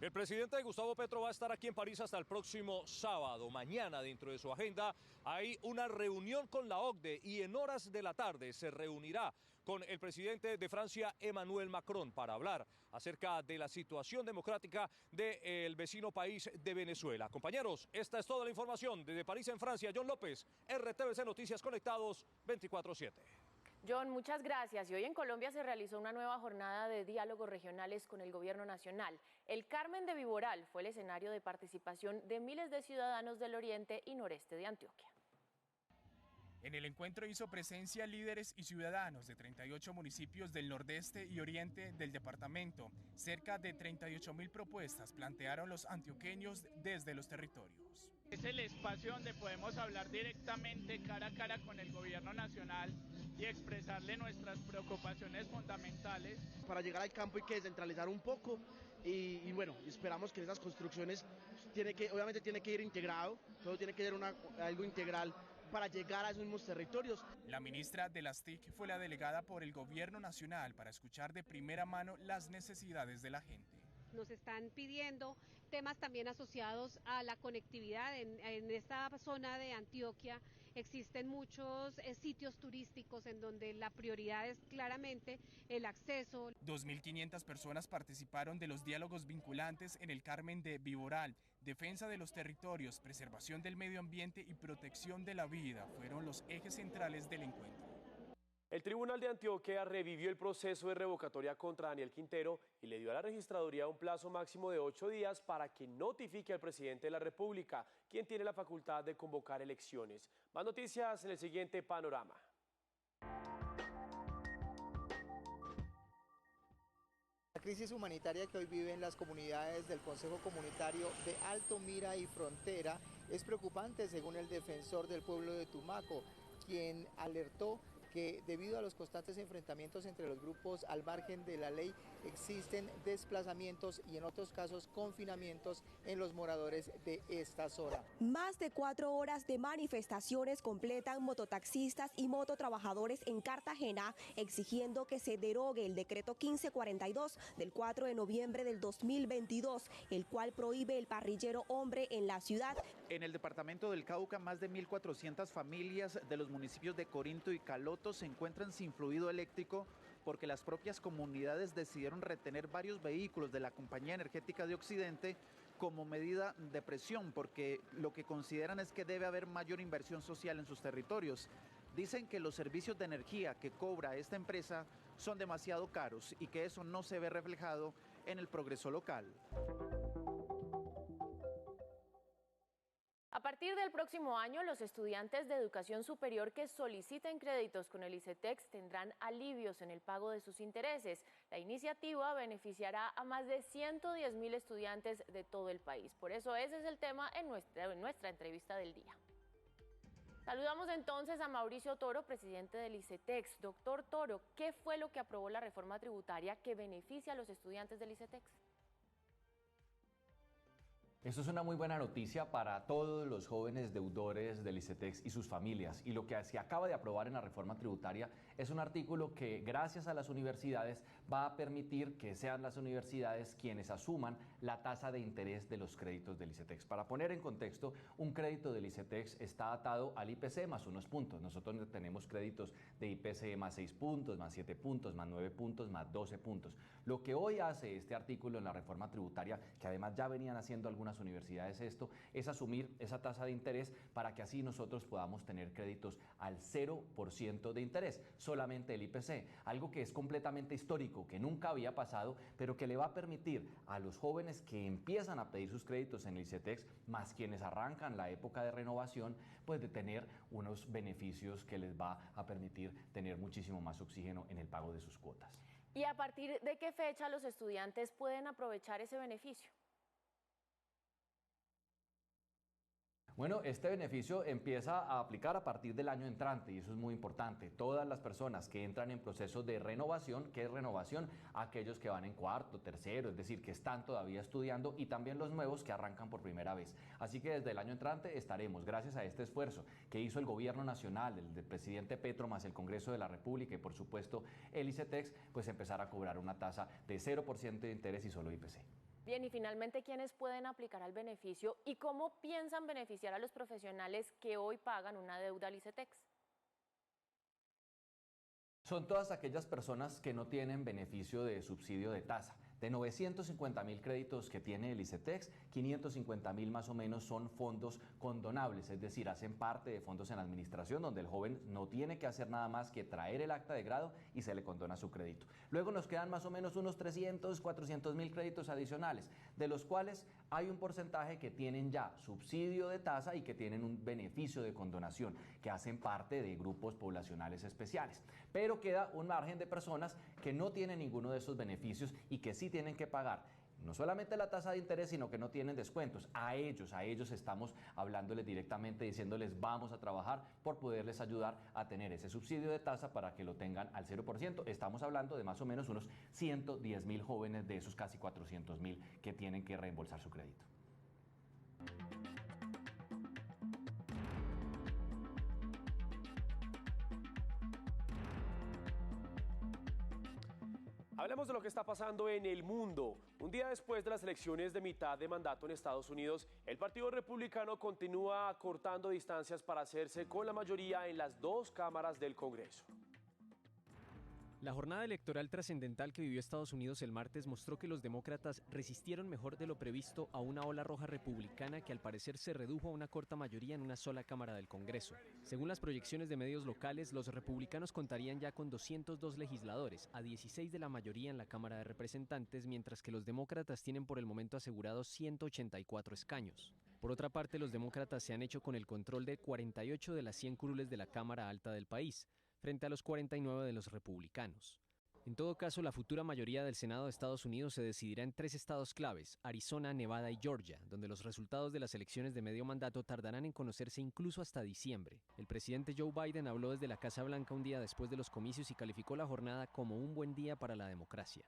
El presidente Gustavo Petro va a estar aquí en París hasta el próximo sábado. Mañana, dentro de su agenda, hay una reunión con la OCDE y en horas de la tarde se reunirá con el presidente de Francia, Emmanuel Macron, para hablar acerca de la situación democrática del vecino país de Venezuela. Compañeros, esta es toda la información. Desde París, en Francia, John López, RTVC Noticias Conectados 24/7. John, muchas gracias. Y hoy en Colombia se realizó una nueva jornada de diálogos regionales con el gobierno nacional. El Carmen de Viboral fue el escenario de participación de miles de ciudadanos del oriente y noreste de Antioquia. En el encuentro hizo presencia líderes y ciudadanos de 38 municipios del nordeste y oriente del departamento. Cerca de 38.000 propuestas plantearon los antioqueños desde los territorios. Es el espacio donde podemos hablar directamente cara a cara con el gobierno nacional y expresarle nuestras preocupaciones fundamentales. Para llegar al campo hay que descentralizar un poco y bueno, esperamos que esas construcciones obviamente tiene que ir integrado, todo tiene que ser algo integral para llegar a esos mismos territorios. La ministra de las TIC fue la delegada por el gobierno nacional para escuchar de primera mano las necesidades de la gente. Nos están pidiendo temas también asociados a la conectividad. En esta zona de Antioquia existen muchos sitios turísticos en donde la prioridad es claramente el acceso. 2.500 personas participaron de los diálogos vinculantes en el Carmen de Viboral. Defensa de los territorios, preservación del medio ambiente y protección de la vida fueron los ejes centrales del encuentro. El Tribunal de Antioquia revivió el proceso de revocatoria contra Daniel Quintero y le dio a la registraduría un plazo máximo de 8 días para que notifique al presidente de la República, quien tiene la facultad de convocar elecciones. Más noticias en el siguiente panorama. La crisis humanitaria que hoy viven las comunidades del Consejo Comunitario de Alto Mira y Frontera es preocupante, según el defensor del pueblo de Tumaco, quien alertó que debido a los constantes enfrentamientos entre los grupos al margen de la ley existen desplazamientos y en otros casos confinamientos en los moradores de esta zona. Más de 4 horas de manifestaciones completan mototaxistas y mototrabajadores en Cartagena exigiendo que se derogue el decreto 1542 del 4 de noviembre del 2022, el cual prohíbe el parrillero hombre en la ciudad. En el departamento del Cauca, más de 1.400 familias de los municipios de Corinto y Caloto se encuentran sin fluido eléctrico porque las propias comunidades decidieron retener varios vehículos de la Compañía Energética de Occidente como medida de presión, porque lo que consideran es que debe haber mayor inversión social en sus territorios. Dicen que los servicios de energía que cobra esta empresa son demasiado caros y que eso no se ve reflejado en el progreso local. A partir del próximo año, los estudiantes de educación superior que soliciten créditos con el ICETEX tendrán alivios en el pago de sus intereses. La iniciativa beneficiará a más de 110.000 estudiantes de todo el país. Por eso ese es el tema en nuestra entrevista del día. Saludamos entonces a Mauricio Toro, presidente del ICETEX. Doctor Toro, ¿qué fue lo que aprobó la reforma tributaria que beneficia a los estudiantes del ICETEX? Esto es una muy buena noticia para todos los jóvenes deudores del ICETEX y sus familias. Y lo que se acaba de aprobar en la reforma tributaria es un artículo que, gracias a las universidades, va a permitir que sean las universidades quienes asuman la tasa de interés de los créditos del ICETEX. Para poner en contexto, un crédito del ICETEX está atado al IPC más unos puntos. Nosotros tenemos créditos de IPC más 6 puntos, más 7 puntos, más 9 puntos, más 12 puntos. Lo que hoy hace este artículo en la reforma tributaria, que además ya venían haciendo algunas universidades esto, es asumir esa tasa de interés para que así nosotros podamos tener créditos al 0% de interés, solamente el IPC, algo que es completamente histórico, que nunca había pasado, pero que le va a permitir a los jóvenes que empiezan a pedir sus créditos en el ICETEX, más quienes arrancan la época de renovación, pues de tener unos beneficios que les va a permitir tener muchísimo más oxígeno en el pago de sus cuotas. ¿Y a partir de qué fecha los estudiantes pueden aprovechar ese beneficio? Bueno, este beneficio empieza a aplicar a partir del año entrante y eso es muy importante. Todas las personas que entran en proceso de renovación, ¿qué es renovación? Aquellos que van en cuarto, tercero, es decir, que están todavía estudiando y también los nuevos que arrancan por primera vez. Así que desde el año entrante estaremos, gracias a este esfuerzo que hizo el gobierno nacional, el del presidente Petro más el Congreso de la República y por supuesto el ICETEX, pues empezar a cobrar una tasa de 0% de interés y solo IPC. Bien, y finalmente, ¿quiénes pueden aplicar al beneficio y cómo piensan beneficiar a los profesionales que hoy pagan una deuda al ICETEX? Son todas aquellas personas que no tienen beneficio de subsidio de tasa. De 950.000 créditos que tiene el ICETEX, 550.000 más o menos son fondos condonables, es decir, hacen parte de fondos en administración donde el joven no tiene que hacer nada más que traer el acta de grado y se le condona su crédito. Luego nos quedan más o menos unos 300, 400.000 créditos adicionales, de los cuales hay un porcentaje que tienen ya subsidio de tasa y que tienen un beneficio de condonación, que hacen parte de grupos poblacionales especiales. Pero queda un margen de personas que no tienen ninguno de esos beneficios y que sí tienen que pagar no solamente la tasa de interés, sino que no tienen descuentos. A ellos estamos hablándoles directamente, diciéndoles vamos a trabajar por poderles ayudar a tener ese subsidio de tasa para que lo tengan al 0%. Estamos hablando de más o menos unos 110.000 jóvenes de esos casi 400.000 que tienen que reembolsar su crédito. Hablemos de lo que está pasando en el mundo. Un día después de las elecciones de mitad de mandato en Estados Unidos, el Partido Republicano continúa acortando distancias para hacerse con la mayoría en las dos cámaras del Congreso. La jornada electoral trascendental que vivió Estados Unidos el martes mostró que los demócratas resistieron mejor de lo previsto a una ola roja republicana que al parecer se redujo a una corta mayoría en una sola cámara del Congreso. Según las proyecciones de medios locales, los republicanos contarían ya con 202 legisladores, a 16 de la mayoría en la Cámara de Representantes, mientras que los demócratas tienen por el momento asegurados 184 escaños. Por otra parte, los demócratas se han hecho con el control de 48 de las 100 curules de la Cámara Alta del país, frente a los 49 de los republicanos. En todo caso, la futura mayoría del Senado de Estados Unidos se decidirá en 3 estados claves, Arizona, Nevada y Georgia, donde los resultados de las elecciones de medio mandato tardarán en conocerse incluso hasta diciembre. El presidente Joe Biden habló desde la Casa Blanca un día después de los comicios y calificó la jornada como un buen día para la democracia.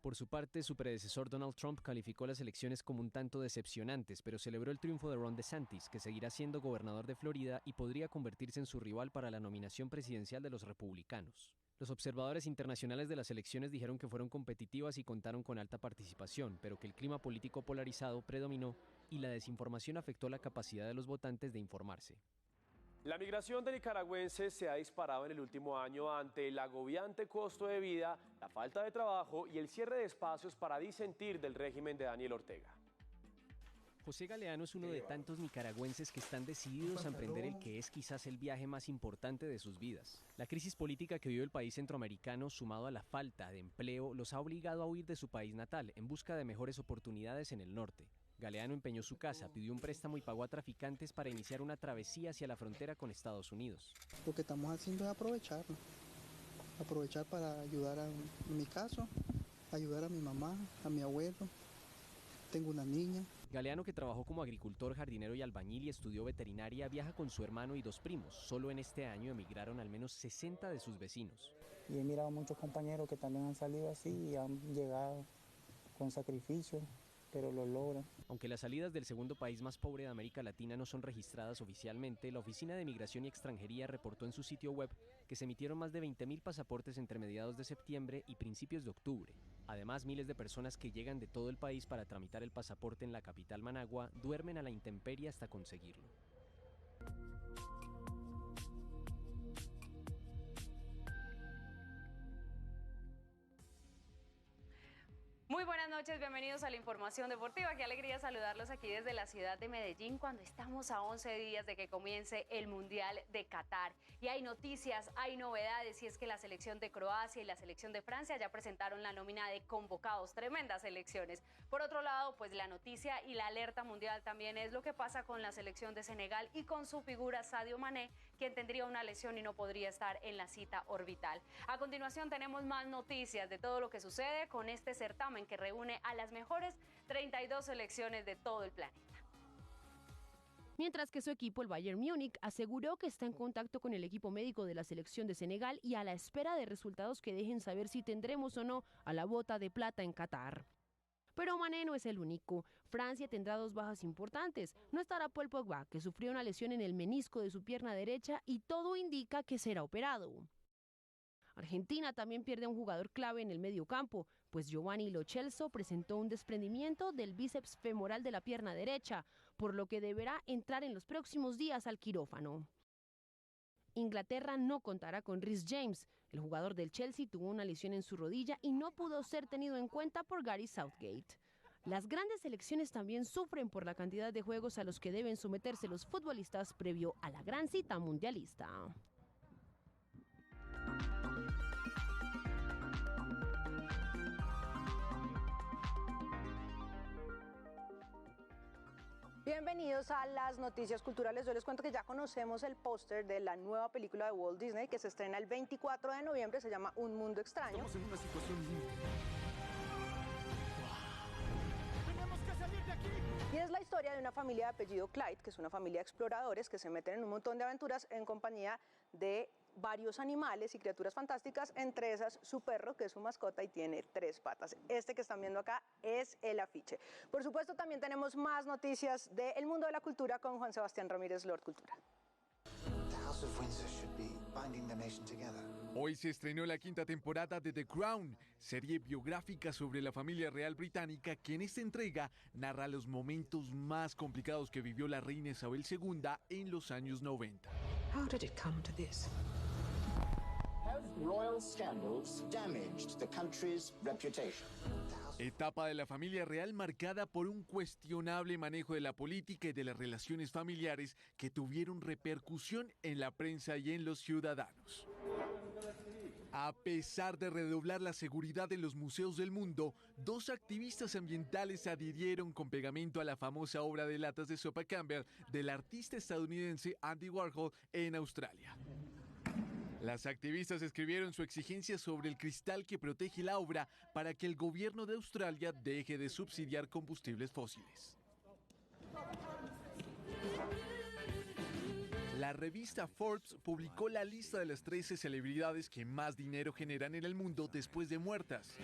Por su parte, su predecesor Donald Trump calificó las elecciones como un tanto decepcionantes, pero celebró el triunfo de Ron DeSantis, que seguirá siendo gobernador de Florida y podría convertirse en su rival para la nominación presidencial de los republicanos. Los observadores internacionales de las elecciones dijeron que fueron competitivas y contaron con alta participación, pero que el clima político polarizado predominó y la desinformación afectó la capacidad de los votantes de informarse. La migración de nicaragüenses se ha disparado en el último año ante el agobiante costo de vida, la falta de trabajo y el cierre de espacios para disentir del régimen de Daniel Ortega. José Galeano es uno de tantos nicaragüenses que están decididos a emprender el que es quizás el viaje más importante de sus vidas. La crisis política que vive el país centroamericano, sumado a la falta de empleo, los ha obligado a huir de su país natal en busca de mejores oportunidades en el norte. Galeano empeñó su casa, pidió un préstamo y pagó a traficantes para iniciar una travesía hacia la frontera con Estados Unidos. Lo que estamos haciendo es aprovecharlo. Aprovechar para ayudar en mi caso, ayudar a mi mamá, a mi abuelo. Tengo una niña. Galeano, que trabajó como agricultor, jardinero y albañil y estudió veterinaria, viaja con su hermano y 2 primos. Solo en este año emigraron al menos 60 de sus vecinos. Y he mirado muchos compañeros que también han salido así y han llegado con sacrificio, pero lo logran. Aunque las salidas del segundo país más pobre de América Latina no son registradas oficialmente, la Oficina de Migración y Extranjería reportó en su sitio web que se emitieron más de 20.000 pasaportes entre mediados de septiembre y principios de octubre. Además, miles de personas que llegan de todo el país para tramitar el pasaporte en la capital Managua duermen a la intemperie hasta conseguirlo. Muy buenas noches, bienvenidos a la información deportiva. Qué alegría saludarlos aquí desde la ciudad de Medellín cuando estamos a 11 días de que comience el Mundial de Qatar. Y hay noticias, hay novedades, y es que la selección de Croacia y la selección de Francia ya presentaron la nómina de convocados, tremendas selecciones. Por otro lado, pues la noticia y la alerta mundial también es lo que pasa con la selección de Senegal y con su figura Sadio Mané, quien tendría una lesión y no podría estar en la cita orbital. A continuación tenemos más noticias de todo lo que sucede con este certamen que reúne a las mejores 32 selecciones de todo el planeta. Mientras que su equipo, el Bayern Múnich, aseguró que está en contacto con el equipo médico de la selección de Senegal y a la espera de resultados que dejen saber si tendremos o no a la bota de plata en Qatar. Pero Mané no es el único. Francia tendrá 2 bajas importantes. No estará Paul Pogba, que sufrió una lesión en el menisco de su pierna derecha y todo indica que será operado. Argentina también pierde a un jugador clave en el mediocampo, pues Giovanni Lo Celso presentó un desprendimiento del bíceps femoral de la pierna derecha, por lo que deberá entrar en los próximos días al quirófano. Inglaterra no contará con Reece James. El jugador del Chelsea tuvo una lesión en su rodilla y no pudo ser tenido en cuenta por Gary Southgate. Las grandes selecciones también sufren por la cantidad de juegos a los que deben someterse los futbolistas previo a la gran cita mundialista. Bienvenidos a las noticias culturales. Yo les cuento que ya conocemos el póster de la nueva película de Walt Disney que se estrena el 24 de noviembre, se llama Un Mundo Extraño. Estamos en una situación ¡Tenemos que salir de aquí! Y es la historia de una familia de apellido Clyde, que es una familia de exploradores que se meten en un montón de aventuras en compañía de varios animales y criaturas fantásticas, entre esas su perro, que es su mascota y tiene 3 patas. Este que están viendo acá es el afiche. Por supuesto, también tenemos más noticias del mundo de la cultura con Juan Sebastián Ramírez, Lord Cultura. Hoy se estrenó la 5ª temporada de The Crown, serie biográfica sobre la familia real británica que en esta entrega narra los momentos más complicados que vivió la reina Isabel II en los años 90. How did it come to this? Have royal scandals damaged the country's reputation? Etapa de la familia real marcada por un cuestionable manejo de la política y de las relaciones familiares que tuvieron repercusión en la prensa y en los ciudadanos. A pesar de redoblar la seguridad en los museos del mundo, 2 activistas ambientales adhirieron con pegamento a la famosa obra de latas de sopa Campbell del artista estadounidense Andy Warhol en Australia. Las activistas escribieron su exigencia sobre el cristal que protege la obra para que el gobierno de Australia deje de subsidiar combustibles fósiles. La revista Forbes publicó la lista de las 13 celebridades que más dinero generan en el mundo después de muertas.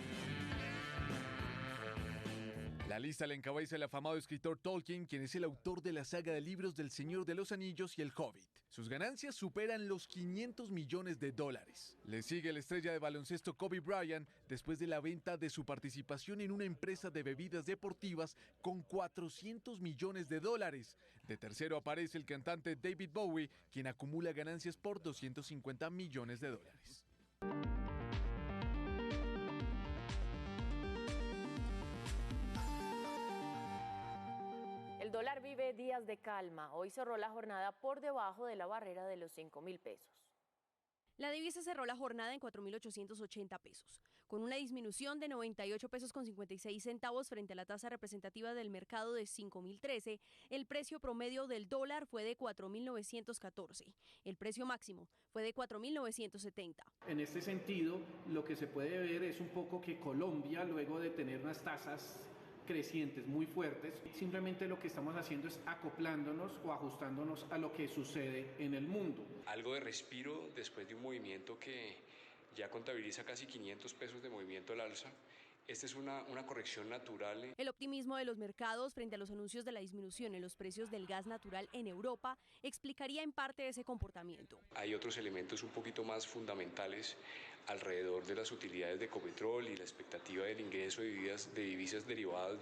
La lista la encabeza el afamado escritor Tolkien, quien es el autor de la saga de libros del Señor de los Anillos y El Hobbit. Sus ganancias superan los $500 millones. Le sigue la estrella de baloncesto Kobe Bryant después de la venta de su participación en una empresa de bebidas deportivas con $400 millones. De tercero aparece el cantante David Bowie, quien acumula ganancias por $250 millones. El dólar vive días de calma. Hoy cerró la jornada por debajo de la barrera de los 5.000 pesos. La divisa cerró la jornada en 4.880 pesos, con una disminución de 98 pesos con 56 centavos frente a la tasa representativa del mercado de 5.013. El precio promedio del dólar fue de 4.914. El precio máximo fue de 4.970. En este sentido, lo que se puede ver es un poco que Colombia, luego de tener unas tasas crecientes muy fuertes, simplemente lo que estamos haciendo es acoplándonos o ajustándonos a lo que sucede en el mundo. Algo de respiro después de un movimiento que ya contabiliza casi 500 pesos de movimiento al alza. Esta es una corrección natural. El optimismo de los mercados frente a los anuncios de la disminución en los precios del gas natural en Europa explicaría en parte ese comportamiento. Hay otros elementos un poquito más fundamentales alrededor de las utilidades de Ecopetrol y la expectativa del ingreso de divisas derivadas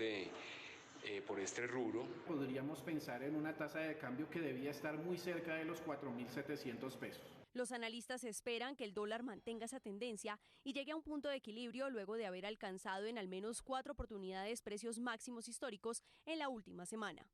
por este rubro. Podríamos pensar en una tasa de cambio que debía estar muy cerca de los 4.700 pesos. Los analistas esperan que el dólar mantenga esa tendencia y llegue a un punto de equilibrio luego de haber alcanzado en al menos 4 oportunidades precios máximos históricos en la última semana.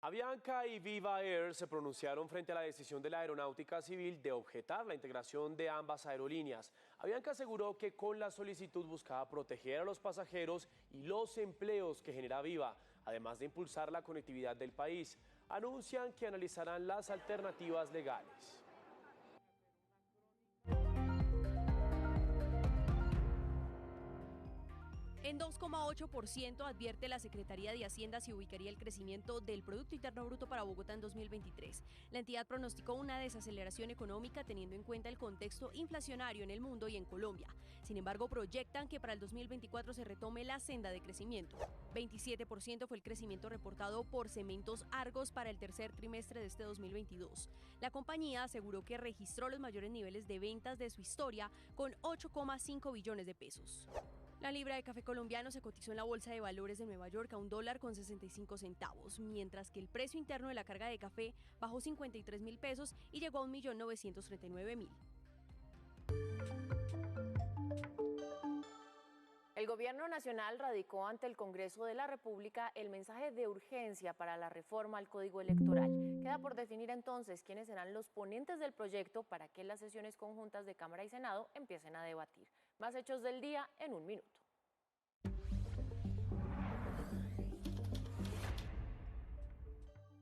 Avianca y Viva Air se pronunciaron frente a la decisión de la Aeronáutica Civil de objetar la integración de ambas aerolíneas. Avianca aseguró que con la solicitud buscaba proteger a los pasajeros y los empleos que genera Viva, además de impulsar la conectividad del país. Anuncian que analizarán las alternativas legales. En 2,8% advierte la Secretaría de Hacienda se ubicaría el crecimiento del Producto Interno Bruto para Bogotá en 2023. La entidad pronosticó una desaceleración económica teniendo en cuenta el contexto inflacionario en el mundo y en Colombia. Sin embargo, proyectan que para el 2024 se retome la senda de crecimiento. 27% fue el crecimiento reportado por Cementos Argos para el tercer trimestre de este 2022. La compañía aseguró que registró los mayores niveles de ventas de su historia con 8,5 billones de pesos. La libra de café colombiano se cotizó en la Bolsa de Valores de Nueva York a $1.65, mientras que el precio interno de la carga de café bajó 53.000 pesos y llegó a 1.939.000. El Gobierno Nacional radicó ante el Congreso de la República el mensaje de urgencia para la reforma al Código Electoral. Queda por definir entonces quiénes serán los ponentes del proyecto para que las sesiones conjuntas de Cámara y Senado empiecen a debatir. Más hechos del día en un minuto.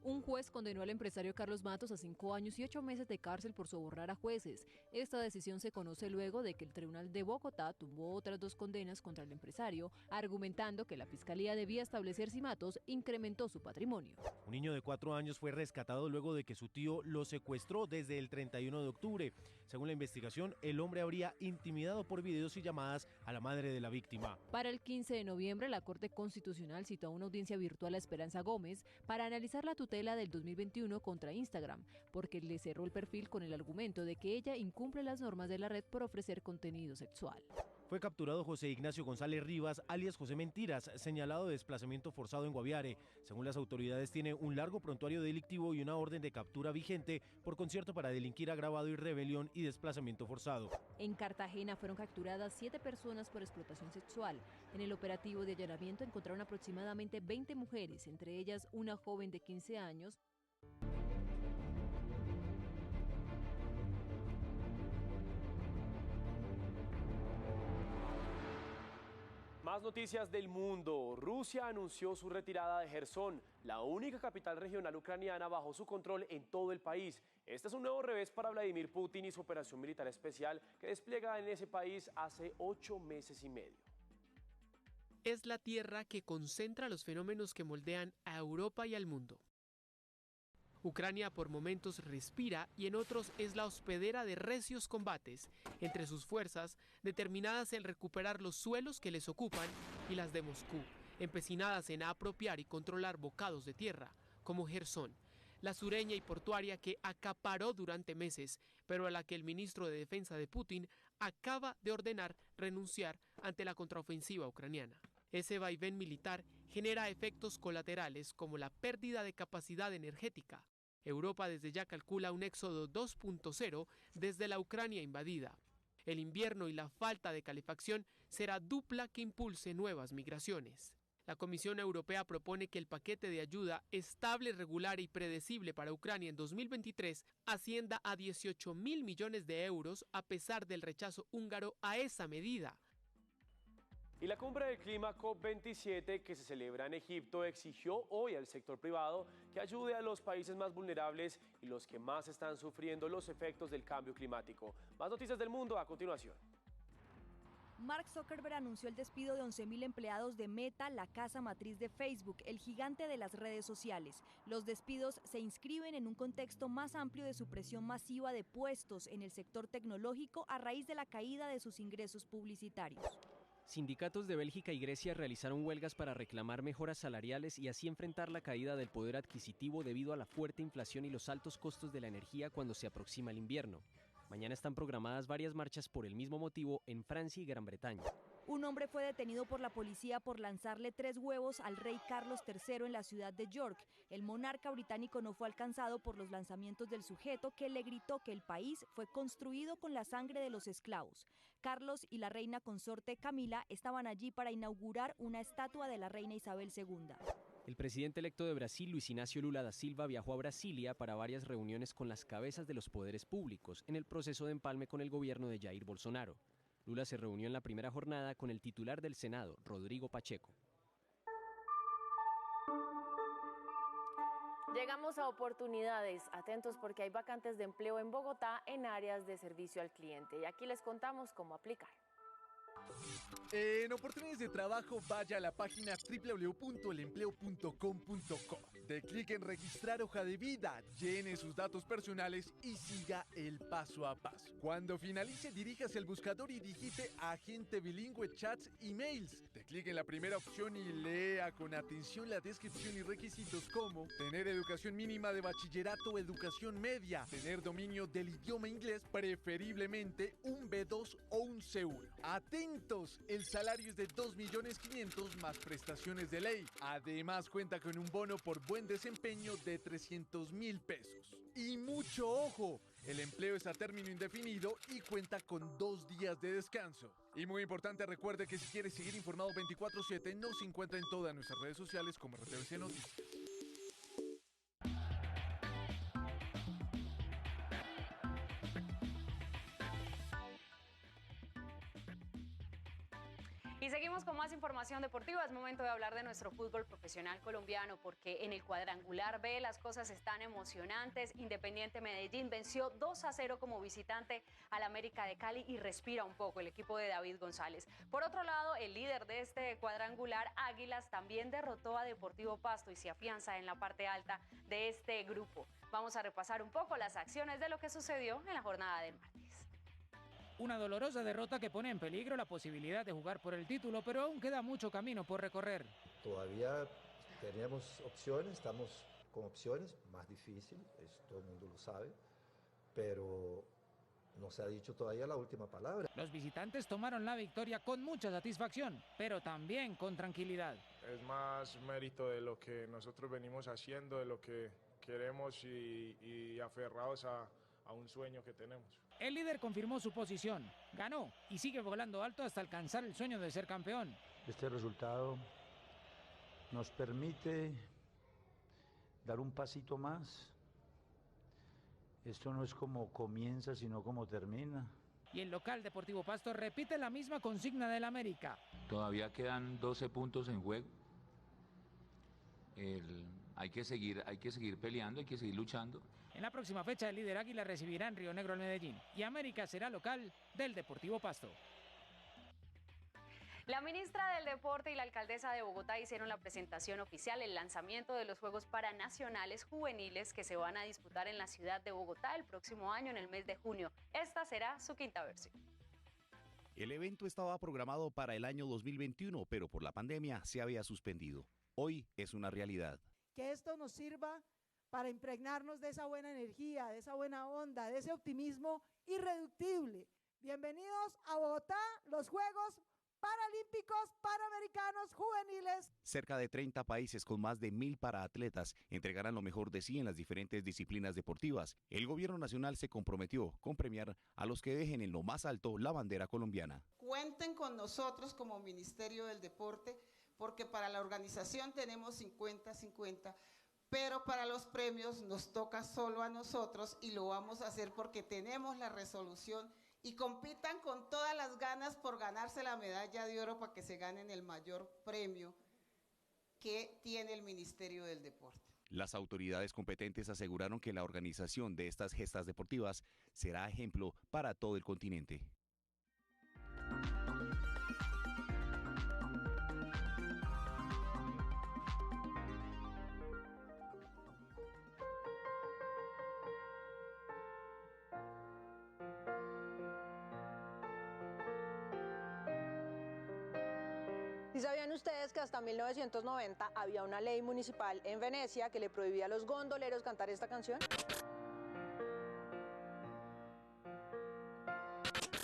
Un juez condenó al empresario Carlos Matos a 5 años y 8 meses de cárcel por sobornar a jueces. Esta decisión se conoce luego de que el Tribunal de Bogotá tumbó otras 2 condenas contra el empresario, argumentando que la Fiscalía debía establecer si Matos incrementó su patrimonio. Un niño de 4 años fue rescatado luego de que su tío lo secuestró desde el 31 de octubre. Según la investigación, el hombre habría intimidado por videos y llamadas a la madre de la víctima. Para el 15 de noviembre, la Corte Constitucional citó a una audiencia virtual a Esperanza Gómez para analizar la tutela del 2021 contra Instagram, porque le cerró el perfil con el argumento de que ella incumple las normas de la red por ofrecer contenido sexual. Fue capturado José Ignacio González Rivas, alias José Mentiras, señalado de desplazamiento forzado en Guaviare. Según las autoridades, tiene un largo prontuario delictivo y una orden de captura vigente por concierto para delinquir agravado y rebelión y desplazamiento forzado. En Cartagena fueron capturadas 7 personas por explotación sexual. En el operativo de allanamiento encontraron aproximadamente 20 mujeres, entre ellas una joven de 15 años. Más noticias del mundo. Rusia anunció su retirada de Jersón, la única capital regional ucraniana bajo su control en todo el país. Este es un nuevo revés para Vladimir Putin y su operación militar especial que despliega en ese país hace 8 meses y medio. Es la tierra que concentra los fenómenos que moldean a Europa y al mundo. Ucrania por momentos respira y en otros es la hospedera de recios combates entre sus fuerzas determinadas en recuperar los suelos que les ocupan y las de Moscú, empecinadas en apropiar y controlar bocados de tierra, como Jersón, la sureña y portuaria que acaparó durante meses, pero a la que el ministro de Defensa de Putin acaba de ordenar renunciar ante la contraofensiva ucraniana. Ese vaivén militar genera efectos colaterales como la pérdida de capacidad energética. Europa desde ya calcula un éxodo 2.0 desde la Ucrania invadida. El invierno y la falta de calefacción será dupla que impulse nuevas migraciones. La Comisión Europea propone que el paquete de ayuda estable, regular y predecible para Ucrania en 2023 ascienda a 18.000 millones de euros a pesar del rechazo húngaro a esa medida. Y la cumbre del clima COP27 que se celebra en Egipto exigió hoy al sector privado que ayude a los países más vulnerables y los que más están sufriendo los efectos del cambio climático. Más noticias del mundo a continuación. Mark Zuckerberg anunció el despido de 11.000 empleados de Meta, la casa matriz de Facebook, el gigante de las redes sociales. Los despidos se inscriben en un contexto más amplio de supresión masiva de puestos en el sector tecnológico a raíz de la caída de sus ingresos publicitarios. Sindicatos de Bélgica y Grecia realizaron huelgas para reclamar mejoras salariales y así enfrentar la caída del poder adquisitivo debido a la fuerte inflación y los altos costos de la energía cuando se aproxima el invierno. Mañana están programadas varias marchas por el mismo motivo en Francia y Gran Bretaña. Un hombre fue detenido por la policía por lanzarle 3 huevos al rey Carlos III en la ciudad de York. El monarca británico no fue alcanzado por los lanzamientos del sujeto que le gritó que el país fue construido con la sangre de los esclavos. Carlos y la reina consorte Camila estaban allí para inaugurar una estatua de la reina Isabel II. El presidente electo de Brasil, Luis Inácio Lula da Silva, viajó a Brasilia para varias reuniones con las cabezas de los poderes públicos en el proceso de empalme con el gobierno de Jair Bolsonaro. Lula se reunió en la primera jornada con el titular del Senado, Rodrigo Pacheco. Llegamos a oportunidades. Atentos porque hay vacantes de empleo en Bogotá en áreas de servicio al cliente. Y aquí les contamos cómo aplicar. En oportunidades de trabajo, vaya a la página www.elempleo.com.co. De clic en registrar hoja de vida, llene sus datos personales y siga el paso a paso. Cuando finalice, diríjase al buscador y digite agente bilingüe chats y mails. De clic en la primera opción y lea con atención la descripción y requisitos como tener educación mínima de bachillerato o educación media, tener dominio del idioma inglés, preferiblemente un B2 o un C1. Atentos, el salario es de 2.500.000 más prestaciones de ley. Además cuenta con un bono por buen desempeño de 300.000 pesos. Y mucho ojo, el empleo es a término indefinido y cuenta con 2 días de descanso. Y muy importante, recuerde que si quiere seguir informado 24/7, nos encuentra en todas nuestras redes sociales como RTVC Noticias. Y seguimos con más información deportiva. Es momento de hablar de nuestro fútbol profesional colombiano porque en el cuadrangular B las cosas están emocionantes. Independiente Medellín venció 2-0 como visitante al América de Cali y respira un poco el equipo de David González. Por otro lado, el líder de este cuadrangular, Águilas, también derrotó a Deportivo Pasto y se afianza en la parte alta de este grupo. Vamos a repasar un poco las acciones de lo que sucedió en la jornada del martes. Una dolorosa derrota que pone en peligro la posibilidad de jugar por el título, pero aún queda mucho camino por recorrer. Todavía tenemos opciones, estamos con opciones, más difícil, todo el mundo lo sabe, pero no se ha dicho todavía la última palabra. Los visitantes tomaron la victoria con mucha satisfacción, pero también con tranquilidad. Es más mérito de lo que nosotros venimos haciendo, de lo que queremos y aferrados a un sueño que tenemos. El líder confirmó su posición, ganó y sigue volando alto hasta alcanzar el sueño de ser campeón. Este resultado nos permite dar un pasito más. Esto no es como comienza, sino como termina. Y el local Deportivo Pasto repite la misma consigna del América. Todavía quedan 12 puntos en juego. Hay que seguir peleando, hay que seguir luchando. En la próxima fecha, el líder Águila recibirá en Río Negro al Medellín y América será local del Deportivo Pasto. La ministra del Deporte y la alcaldesa de Bogotá hicieron la presentación oficial, el lanzamiento de los Juegos Paranacionales Juveniles que se van a disputar en la ciudad de Bogotá el próximo año en el mes de junio. Esta será su quinta versión. El evento estaba programado para el año 2021, pero por la pandemia se había suspendido. Hoy es una realidad. Que esto nos sirva para impregnarnos de esa buena energía, de esa buena onda, de ese optimismo irreductible. Bienvenidos a Bogotá, los Juegos Paralímpicos Panamericanos Juveniles. Cerca de 30 países con más de 1.000 paraatletas entregarán lo mejor de sí en las diferentes disciplinas deportivas. El gobierno nacional se comprometió con premiar a los que dejen en lo más alto la bandera colombiana. Cuenten con nosotros como Ministerio del Deporte, porque para la organización tenemos 50-50, pero para los premios nos toca solo a nosotros y lo vamos a hacer porque tenemos la resolución. Y compitan con todas las ganas por ganarse la medalla de oro para que se ganen el mayor premio que tiene el Ministerio del Deporte. Las autoridades competentes aseguraron que la organización de estas gestas deportivas será ejemplo para todo el continente. ¿Y sabían ustedes que hasta 1990 había una ley municipal en Venecia que le prohibía a los gondoleros cantar esta canción?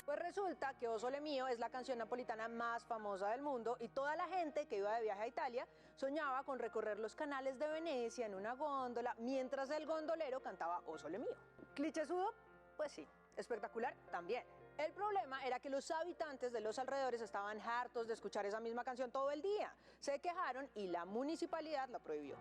Pues resulta que O Sole Mio es la canción napolitana más famosa del mundo y toda la gente que iba de viaje a Italia soñaba con recorrer los canales de Venecia en una góndola mientras el gondolero cantaba O Sole Mio. ¿Clichésudo? Pues sí. Espectacular también. El problema era que los habitantes de los alrededores estaban hartos de escuchar esa misma canción todo el día. Se quejaron y la municipalidad la prohibió.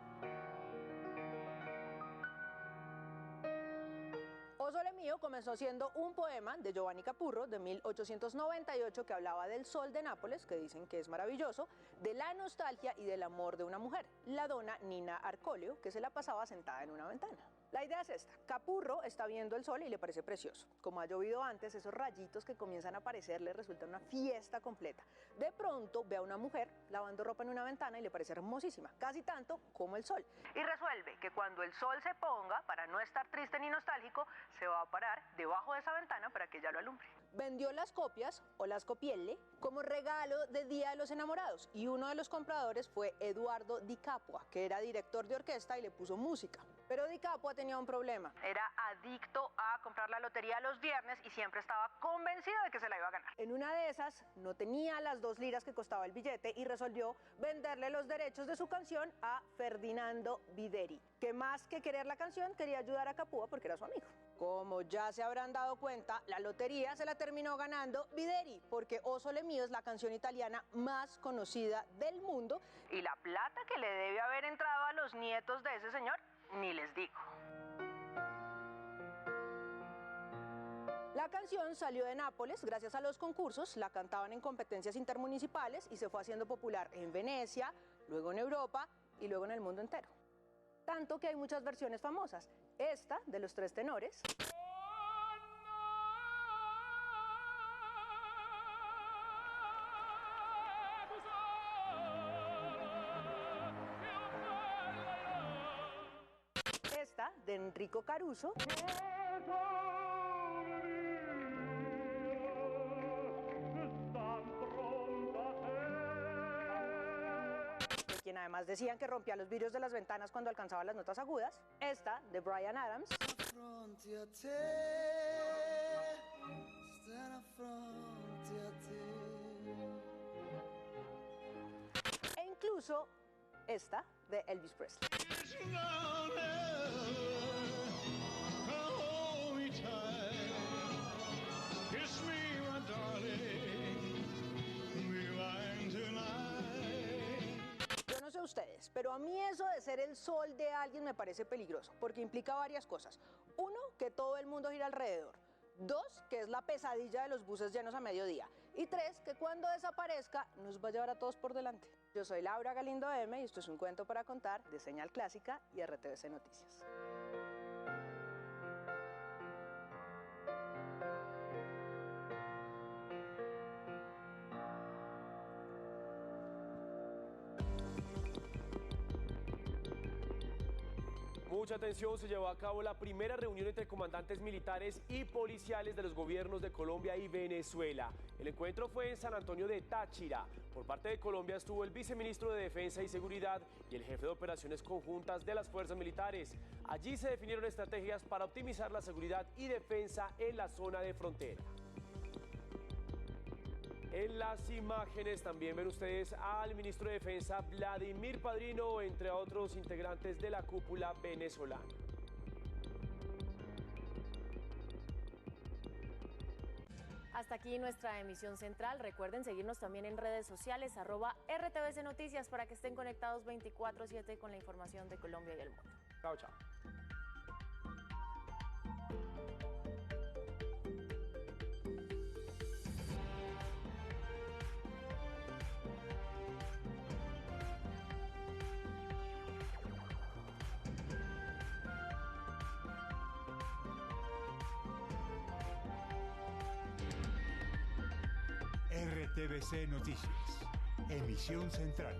O Sole Mio comenzó siendo un poema de Giovanni Capurro de 1898 que hablaba del sol de Nápoles, que dicen que es maravilloso, de la nostalgia y del amor de una mujer, la dona Nina Arcolio, que se la pasaba sentada en una ventana. La idea es esta: Capurro está viendo el sol y le parece precioso. Como ha llovido antes, esos rayitos que comienzan a aparecer le resultan una fiesta completa. De pronto ve a una mujer lavando ropa en una ventana y le parece hermosísima, casi tanto como el sol. Y resuelve que cuando el sol se ponga, para no estar triste ni nostálgico, se va a parar debajo de esa ventana para que ella lo alumbre. Vendió las copias, o las copielle, como regalo de Día de los Enamorados, y uno de los compradores fue Eduardo Di Capua, que era director de orquesta y le puso música. Pero Di Capua tenía un problema. Era adicto a comprar la lotería los viernes y siempre estaba convencido de que se la iba a ganar. En una de esas no tenía las 2 liras que costaba el billete y resolvió venderle los derechos de su canción a Ferdinando Videri, que más que querer la canción quería ayudar a Capua porque era su amigo. Como ya se habrán dado cuenta, la lotería se la terminó ganando Videri, porque O Sole Mio es la canción italiana más conocida del mundo y la plata que le debe haber entrado a los nietos de ese señor, ni les digo. La canción salió de Nápoles gracias a los concursos, la cantaban en competencias intermunicipales y se fue haciendo popular en Venecia, luego en Europa y luego en el mundo entero. Tanto que hay muchas versiones famosas. Esta, de los 3 tenores. Esta, de Enrico Caruso. Quien además decían que rompía los vidrios de las ventanas cuando alcanzaba las notas agudas. Esta, de Bryan Adams. E incluso esta, de Elvis Presley. No sé ustedes, pero a mí eso de ser el sol de alguien me parece peligroso, porque implica varias cosas. Uno, que todo el mundo gira alrededor. 2, que es la pesadilla de los buses llenos a mediodía. Y 3, que cuando desaparezca nos va a llevar a todos por delante. Yo soy Laura Galindo M y esto es un cuento para contar de Señal Clásica y RTVC Noticias. Mucha atención, se llevó a cabo la primera reunión entre comandantes militares y policiales de los gobiernos de Colombia y Venezuela. El encuentro fue en San Antonio de Táchira. Por parte de Colombia estuvo el viceministro de Defensa y Seguridad y el jefe de operaciones conjuntas de las fuerzas militares. Allí se definieron estrategias para optimizar la seguridad y defensa en la zona de frontera. En las imágenes también ven ustedes al ministro de Defensa Vladimir Padrino, entre otros integrantes de la cúpula venezolana. Hasta aquí nuestra emisión central. Recuerden seguirnos también en redes sociales, @RTVC Noticias, para que estén conectados 24/7 con la información de Colombia y el mundo. Chao, chao. RTVC Noticias, emisión central.